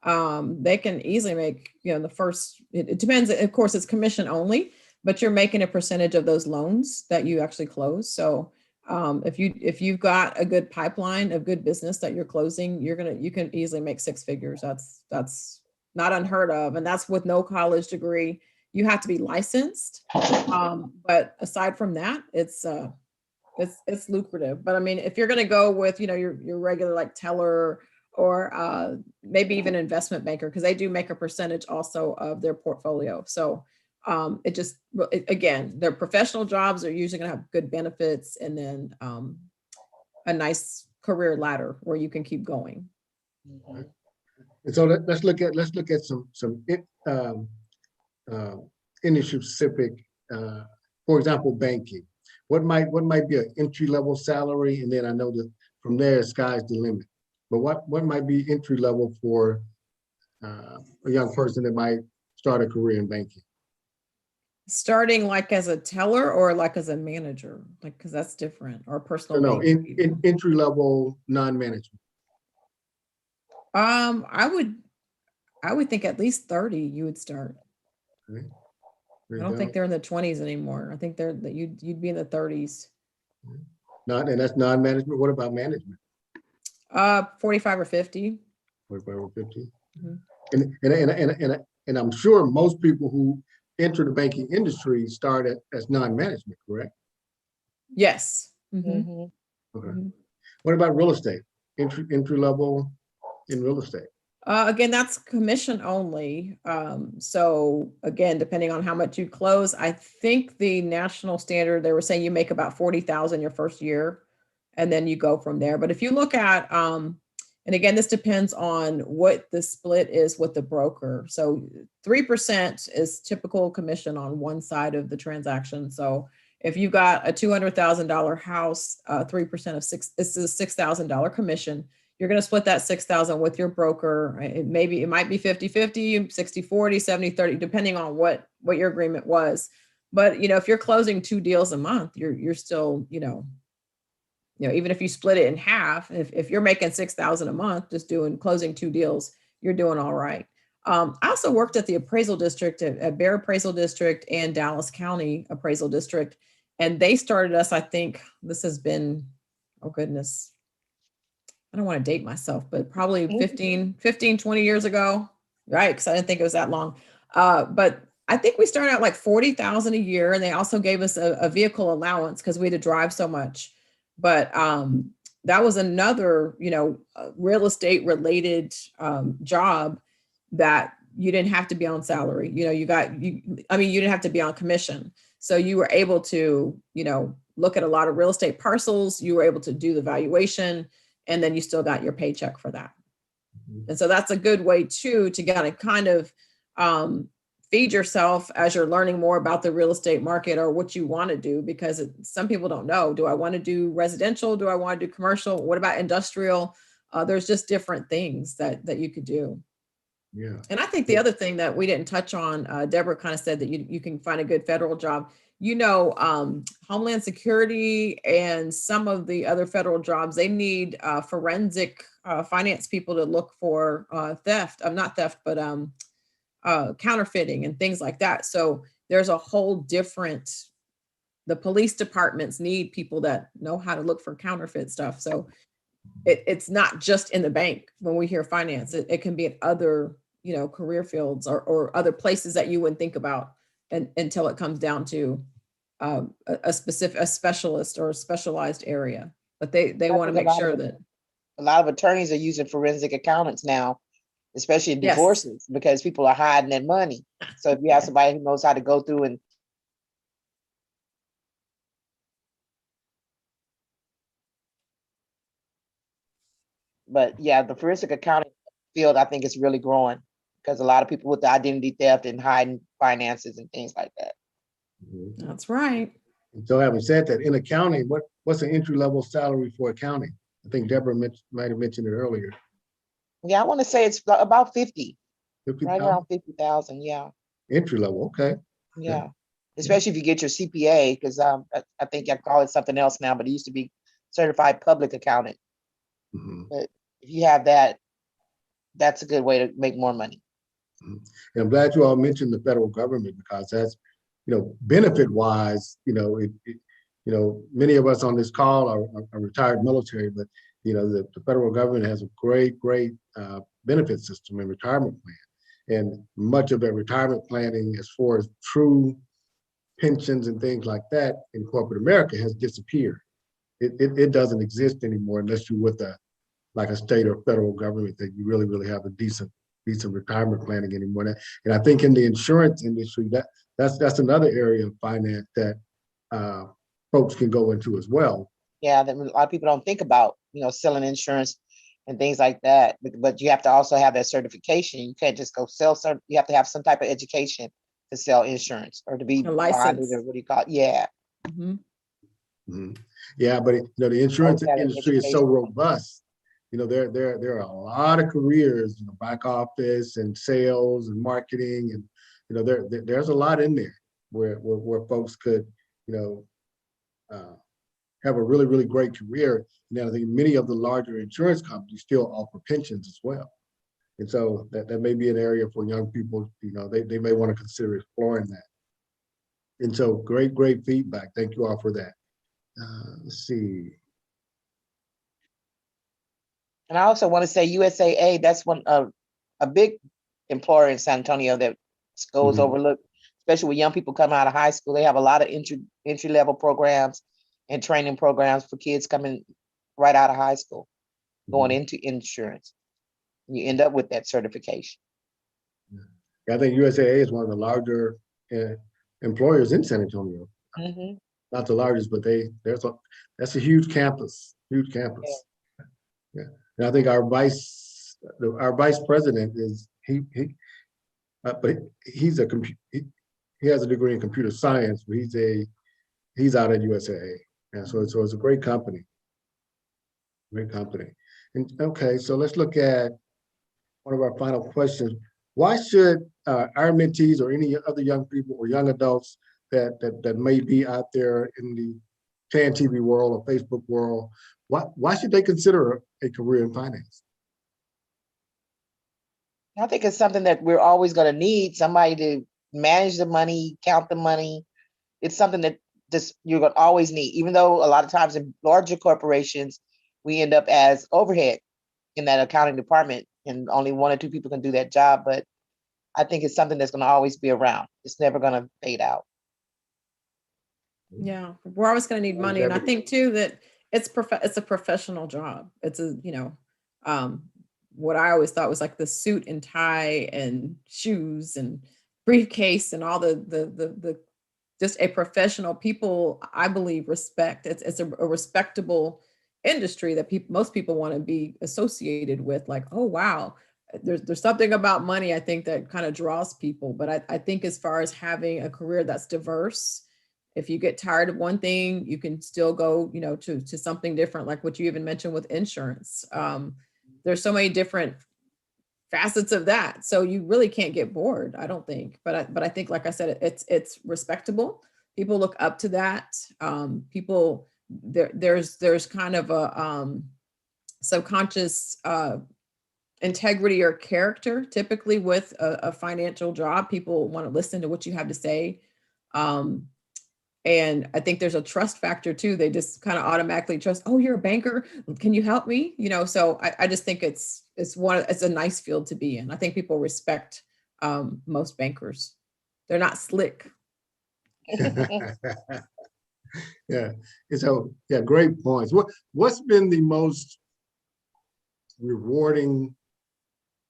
they can easily make, the first, it depends, of course, it's commission only, but you're making a percentage of those loans that you actually close. So if you've got a good pipeline of good business that you're closing, you can easily make six figures. That's not unheard of. And that's with no college degree. You have to be licensed. But aside from that, it's lucrative. But I mean, if you're going to go with, your regular like teller or maybe even investment banker, because they do make a percentage also of their portfolio. So again, their professional jobs are usually going to have good benefits and then a nice career ladder where you can keep going.
And so let's look at some industry specific, for example, banking. What might be an entry level salary, and then I know that from there sky's the limit. But what might be entry level for a young person that might start a career in banking?
Starting like as a teller or like as a manager, like, because that's different, or personal.
No, in entry level non-management.
I would think at least 30 you would start.
Okay.
I don't think they're in the 20s anymore. I think you'd be in the 30s.
And that's non-management. What about management?
45 or 50.
45 or 50.
Mm-hmm.
And I'm sure most people who enter the banking industry start as non-management, correct?
Yes. Mm-hmm.
Mm-hmm.
Okay.
Mm-hmm.
What about real estate? Entry level in real estate?
Again, that's commission only. So again, depending on how much you close, I think the national standard, they were saying you make about 40,000 your first year, and then you go from there. But if you look at, and again, this depends on what the split is with the broker. So 3% is typical commission on one side of the transaction. So if you got a $200,000 house, 3% of this is a $6,000 commission. You're going to split that 6,000 with your broker. It might be 50-50, 60-40, 70-30, depending on what your agreement was. But, if you're closing 2 deals a month, you're still, even if you split it in half, if you're making 6,000 a month, just closing 2 deals, you're doing all right. I also worked at the appraisal district at Bear Appraisal District and Dallas County Appraisal District. And they started us, I think this has been, oh goodness, I don't want to date myself, but probably 15, 20 years ago, right? Because I didn't think it was that long. But I think we started out like 40,000 a year, and they also gave us a vehicle allowance because we had to drive so much. But that was another, real estate related job that you didn't have to be on salary. You didn't have to be on commission. So you were able to, look at a lot of real estate parcels. You were able to do the valuation, and then you still got your paycheck for that. And so that's a good way too, to kind of feed yourself as you're learning more about the real estate market or what you want to do, because some people don't know, do I want to do residential? Do I want to do commercial? What about industrial? There's just different things that you could do.
Yeah.
And I think the other thing that we didn't touch on, Deborah kind of said that you can find a good federal job. Homeland Security and some of the other federal jobs, they need forensic finance people to look for counterfeiting and things like that. So there's a whole different, the police departments need people that know how to look for counterfeit stuff. So it's not just in the bank when we hear finance, it can be in other, career fields or other places that you wouldn't think about until it comes down to a specialist or a specialized area. But they want to make sure that
a lot of attorneys are using forensic accountants now, especially in
Yes.
divorces, because people are hiding their money. So if you have somebody who knows how to go through and but yeah, the forensic accounting field, I think, is really growing because a lot of people with the identity theft and hiding finances and things like that.
Mhm.
That's right.
So having said that, in accounting, what's an entry level salary for accounting? I think Deborah might have mentioned it earlier.
Yeah, I want to say it's about 50,
50,000?
right around 50,000. Yeah.
Entry level, okay.
Yeah. Especially if you get your CPA, because I think I call it something else now, but it used to be certified public accountant.
Mhm.
But if you have that, that's a good way to make more money.
And I'm glad you all mentioned the federal government, because that's, benefit wise, many of us on this call are retired military, but the federal government has a great benefit system and retirement plan. And much of that retirement planning, as far as true pensions and things like that in corporate America, has disappeared. It doesn't exist anymore unless you're with a state or federal government that you really have a decent retirement planning anymore. And I think in the insurance industry, that's another area of finance that folks can go into as well.
Yeah, that a lot of people don't think about, selling insurance and things like that. But you have to also have that certification. You can't just go sell. You have to have some type of education to sell insurance or to be
A license.
bonded, or what do you call it? Yeah.
Mhm.
Yeah, but the insurance
Okay,
industry is so
education.
robust. There are a lot of careers, back office and sales and marketing, and there's a lot in there where folks could have a really great career. And I think many of the larger insurance companies still offer pensions as well. And so that may be an area for young people, they may want to consider exploring that. And so great feedback. Thank you all for that. Let's see.
And I also want to say USAA, that's a big employer in San Antonio that goes overlooked, especially with young people coming out of high school. They have a lot of entry level programs and training programs for kids coming right out of high school, going into insurance. You end up with that certification.
Yeah, I think USAA is one of the larger employers in San Antonio. Not the largest, but that's a huge campus. Yeah. And I think our vice president is but he has a degree in computer science, but he's out at USAA. Yeah, so it's a great company. And okay, so let's look at one of our final questions. Why should our mentees or any other young people or young adults that may be out there in the TAAN TV world or Facebook world, why should they consider a career in finance?
I think it's something that we're always going to need, somebody to manage the money, count the money. It's something that you're going to always need, even though a lot of times in larger corporations, we end up as overhead in that accounting department and only one or two people can do that job. But I think it's something that's going to always be around. It's never going to fade out.
Yeah, we're always going to need money. And I think too that it's a professional job. It's what I always thought was like the suit and tie and shoes and briefcase and all the just a professional, people, I believe, respect. It's a respectable industry that most people want to be associated with. Like, oh wow, there's something about money, I think, that kind of draws people. But I think as far as having a career that's diverse, if you get tired of one thing, you can still go, to something different, like what you even mentioned with insurance. There's so many different facets of that, so you really can't get bored, I don't think. But I think, like I said, it's respectable. People look up to that. People there's kind of a subconscious integrity or character typically with a financial job. People want to listen to what you have to say. And I think there's a trust factor too. They just kind of automatically trust, oh, you're a banker, can you help me? So I just think it's a nice field to be in. I think people respect most bankers. They're not slick.
Yeah. And so, yeah, great points. What's been the most rewarding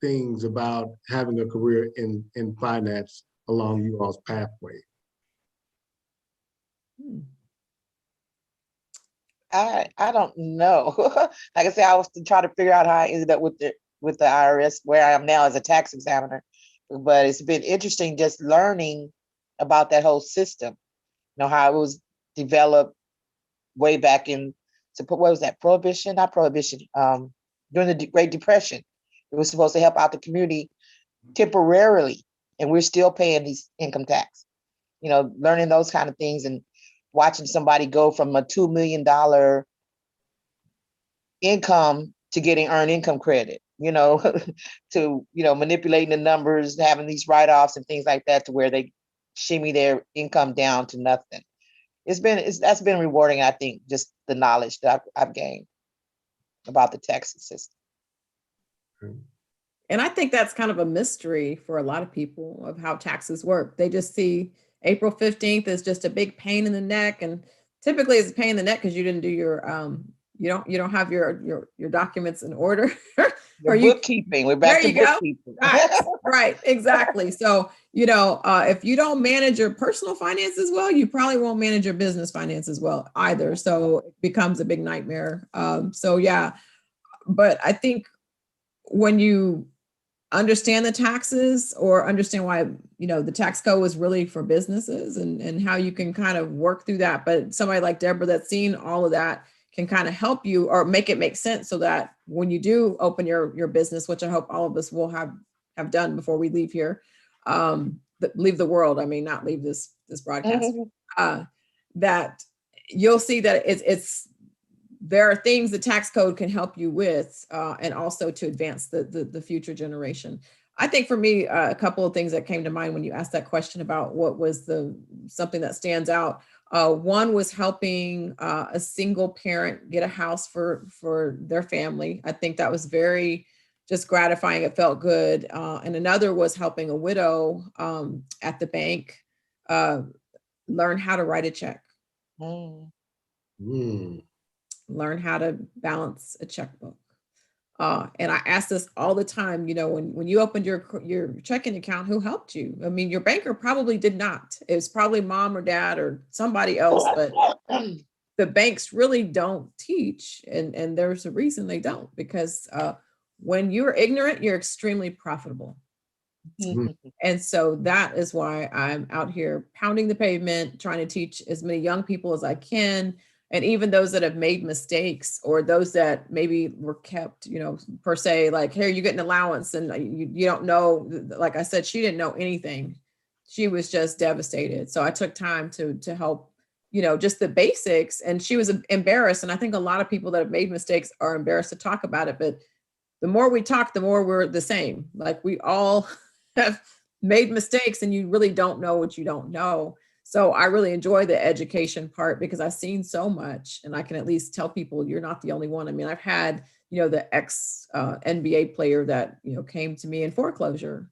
things about having a career in finance along you all's pathway?
I don't know. Like I said, I was trying to figure out how I ended up with the IRS, where I am now as a tax examiner. But it's been interesting just learning about that whole system. How it was developed way back in, what was that, prohibition? Not prohibition. During the Great Depression, it was supposed to help out the community temporarily, and we're still paying these income tax. Learning those kind of things and watching somebody go from a $2 million income to getting earned income credit. you know, to, you know, manipulating the numbers, having these write-offs and things like that to where they shimmy their income down to nothing. That's been rewarding, I think, just the knowledge that I've gained about the tax system.
And I think that's kind of a mystery for a lot of people of how taxes work. They just see April 15th as just a big pain in the neck. And typically it's a pain in the neck because you didn't do your, you don't have your documents in order.
Or bookkeeping, we're back to bookkeeping.
Right, exactly. So, you know, if you don't manage your personal finances well, you probably won't manage your business finances well either. So it becomes a big nightmare. So yeah, but I think when you understand the taxes or understand why, you know, the tax code is really for businesses and how you can kind of work through that. But somebody like Deborah that's seen all of that can kind of help you or make it make sense so that when you do open your business, which I hope all of us will have done before we leave here, leave the world. I mean, not leave this broadcast, that you'll see that it's there are things the tax code can help you with, and also to advance the future generation. I think for me, a couple of things that came to mind when you asked that question about what was something that stands out. One was helping a single parent get a house for their family. I think that was very just gratifying. It felt good. And another was helping a widow at the bank learn how to write a check. Learn how to balance a checkbook. And I ask this all the time, you know, when you opened your checking account, who helped you? I mean, your banker probably did not. It was probably mom or dad or somebody else, but the banks really don't teach. And there's a reason they don't, because when you're ignorant, you're extremely profitable. And so that is why I'm out here pounding the pavement, trying to teach as many young people as I can. And even those that have made mistakes or those that maybe were kept, you know, per se, like, here, you get an allowance and you don't know, like I said, she didn't know anything. She was just devastated. So I took time to help, you know, just the basics. And she was embarrassed. And I think a lot of people that have made mistakes are embarrassed to talk about it. But the more we talk, the more we're the same. Like, we all have made mistakes and you really don't know what you don't know. So I really enjoy the education part because I've seen so much and I can at least tell people you're not the only one. I mean, I've had, you know, the ex NBA player that, you know, came to me in foreclosure.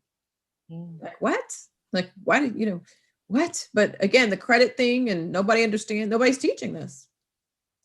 Like, what? Like, why did, you know, what? But again, the credit thing, and nobody's teaching this.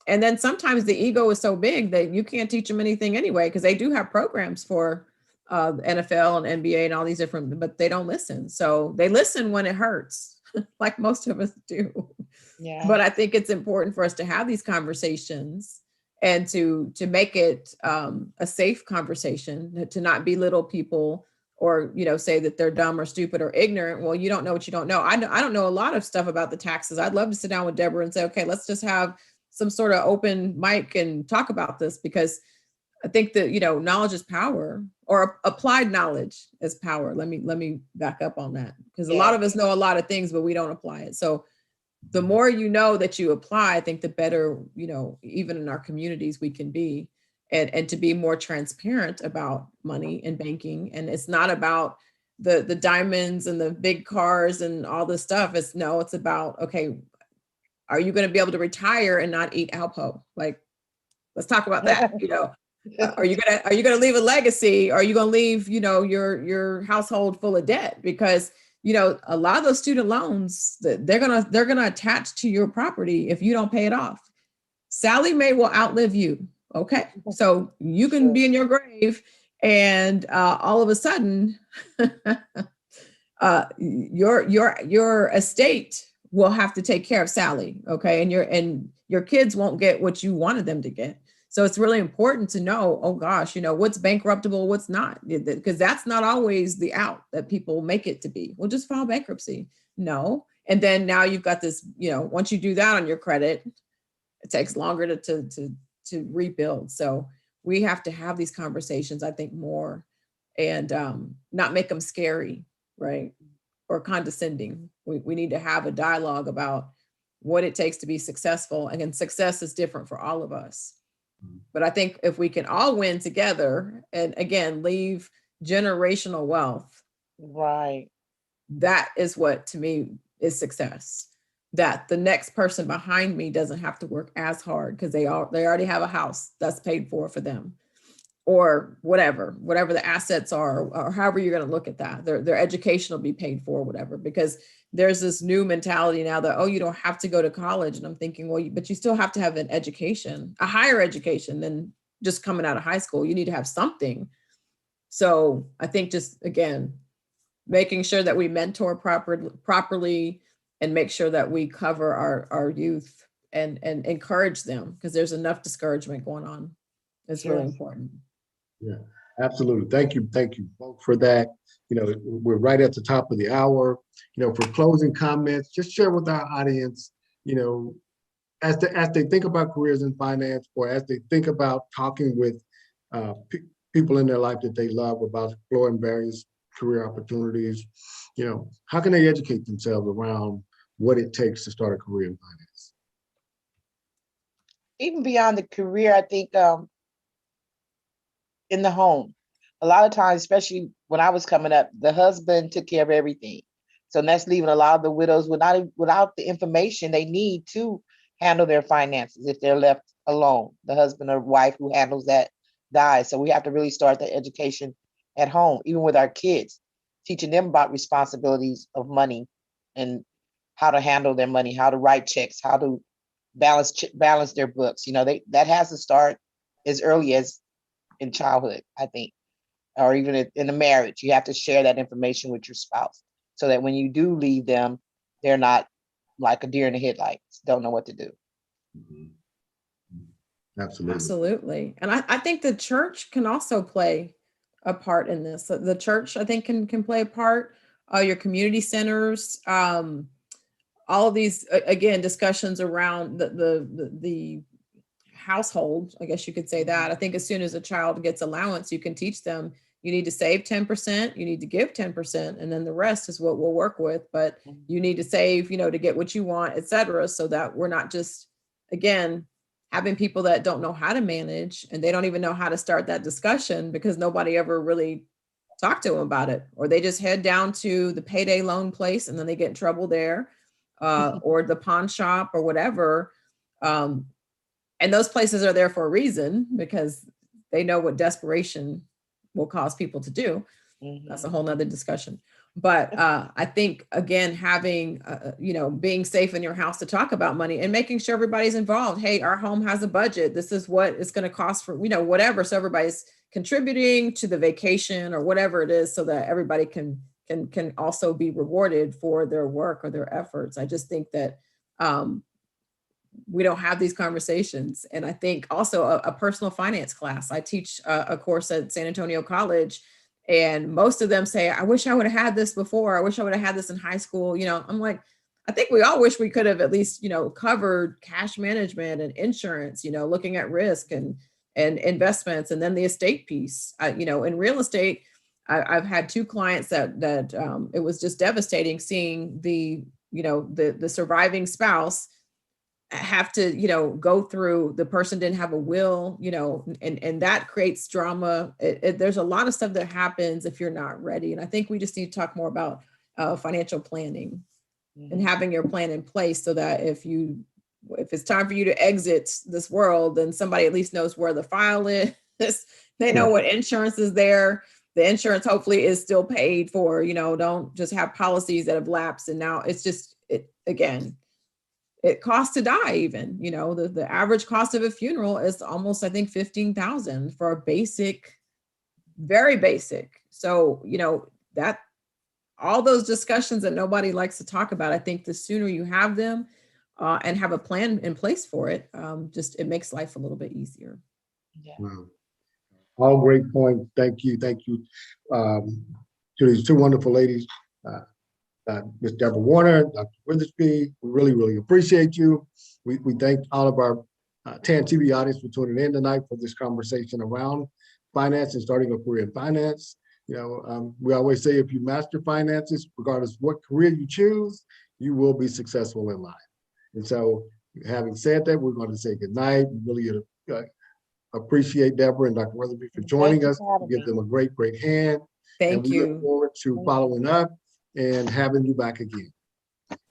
And then sometimes the ego is so big that you can't teach them anything anyway, because they do have programs for NFL and NBA and all these different, but they don't listen. So they listen when it hurts. Like most of us do. Yeah. But I think it's important for us to have these conversations and to make it a safe conversation, to not belittle people or, you know, say that they're dumb or stupid or ignorant. Well, you don't know what you don't know. I don't know a lot of stuff about the taxes. I'd love to sit down with Deborah and say, okay, let's just have some sort of open mic and talk about this, because I think that, you know, knowledge is power, or applied knowledge is power. Let me back up on that, because a lot of us know a lot of things, but we don't apply it. So the more you know that you apply, I think the better, you know, even in our communities we can be, and to be more transparent about money and banking. And it's not about the diamonds and the big cars and all this stuff. It's about, okay, are you going to be able to retire and not eat Alpo? Like, let's talk about that, you know. Are you gonna leave a legacy? Or are you gonna leave, you know, your household full of debt? Because, you know, a lot of those student loans, they're gonna attach to your property if you don't pay it off. Sally Mae will outlive you. Okay, so you can be in your grave, and all of a sudden, your estate will have to take care of Sally. Okay, and your kids won't get what you wanted them to get. So it's really important to know, oh gosh, you know, what's bankruptable, what's not, because that's not always the out that people make it to be. Well, just file bankruptcy. No. And then now you've got this, you know, once you do that on your credit, it takes longer to rebuild. So we have to have these conversations, I think, more, and not make them scary, right? Or condescending. We need to have a dialogue about what it takes to be successful. Again, success is different for all of us. But I think if we can all win together and again, leave generational wealth,
Right.
that is what to me is success. That the next person behind me doesn't have to work as hard because they already have a house that's paid for them, or whatever the assets are, or however you're going to look at that. Their education will be paid for, whatever, because there's this new mentality now that, oh, you don't have to go to college. And I'm thinking, well, but you still have to have an education, a higher education than just coming out of high school. You need to have something. So I think just, again, making sure that we mentor properly and make sure that we cover our youth and encourage them, because there's enough discouragement going on. It's really important.
Yeah, absolutely. Thank you both for that. We're right at the top of the hour. For closing comments, just share with our audience, as they think about careers in finance, or as they think about talking with people in their life that they love about exploring various career opportunities, how can they educate themselves around what it takes to start a career in finance?
Even beyond the career, I think in the home, a lot of times, especially when I was coming up, the husband took care of everything. So that's leaving a lot of the widows without the information they need to handle their finances if they're left alone. The husband or wife who handles that dies. So we have to really start the education at home, even with our kids, teaching them about responsibilities of money and how to handle their money, how to write checks, how to balance their books. That has to start as early as in childhood, I think, or even in a marriage. You have to share that information with your spouse so that when you do leave them, they're not like a deer in the headlights, don't know what to do.
Absolutely.
And I think the church can also play a part in this. The church, I think, can play a part. Your community centers, all of these, again, discussions around the household, I guess you could say that. I think as soon as a child gets allowance, you can teach them, you need to save 10%, you need to give 10%, and then the rest is what we'll work with. But you need to save, to get what you want, et cetera, so that we're not just, again, having people that don't know how to manage, and they don't even know how to start that discussion because nobody ever really talked to them about it, or they just head down to the payday loan place and then they get in trouble there, or the pawn shop or whatever. And those places are there for a reason, because they know what desperation will cause people to do. That's a whole nother discussion. But I think, again, having, being safe in your house to talk about money and making sure everybody's involved. Hey, our home has a budget. This is what it's going to cost for, whatever. So everybody's contributing to the vacation or whatever it is, so that everybody can also be rewarded for their work or their efforts. I just think that we don't have these conversations. And I think also a personal finance class. I teach a course at San Antonio College, and most of them say, I wish I would have had this before. I wish I would have had this in high school. I'm like, I think we all wish we could have at least, covered cash management and insurance, looking at risk and investments, and then the estate piece. In real estate, I've had two clients that it was just devastating seeing the surviving spouse have to, go through, the person didn't have a will, and that creates drama. There's a lot of stuff that happens if you're not ready. And I think we just need to talk more about financial planning and having your plan in place, so that if it's time for you to exit this world, then somebody at least knows where the file is. They know what insurance is there. The insurance hopefully is still paid for, don't just have policies that have lapsed. And now it's just, it costs to die even, the average cost of a funeral is almost, I think, $15,000 for a basic, very basic. So, that all those discussions that nobody likes to talk about, I think the sooner you have them and have a plan in place for it, it makes life a little bit easier.
Yeah.
Wow. All great points. Thank you. Thank you to these two wonderful ladies, Ms. Deborah Warner, Dr. Witherspoon. We really, really appreciate you. We thank all of our TAAN TV audience for tuning in tonight for this conversation around finance and starting a career in finance. We always say, if you master finances, regardless of what career you choose, you will be successful in life. And so, having said that, we're going to say good night. We really appreciate Deborah and Dr. Weatherby for joining
you
us.
for having
Give
me.
them a great, great hand. And
Thank
we look
you.
forward to following up and having you back again.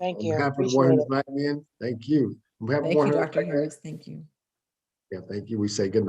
Thank
On
you.
behalf of the
Appreciate
100
it.
Black men, thank you. On behalf of
Thank you,
100
Dr.
Black men,
Harris. Thank you.
yeah, thank you. We say good night.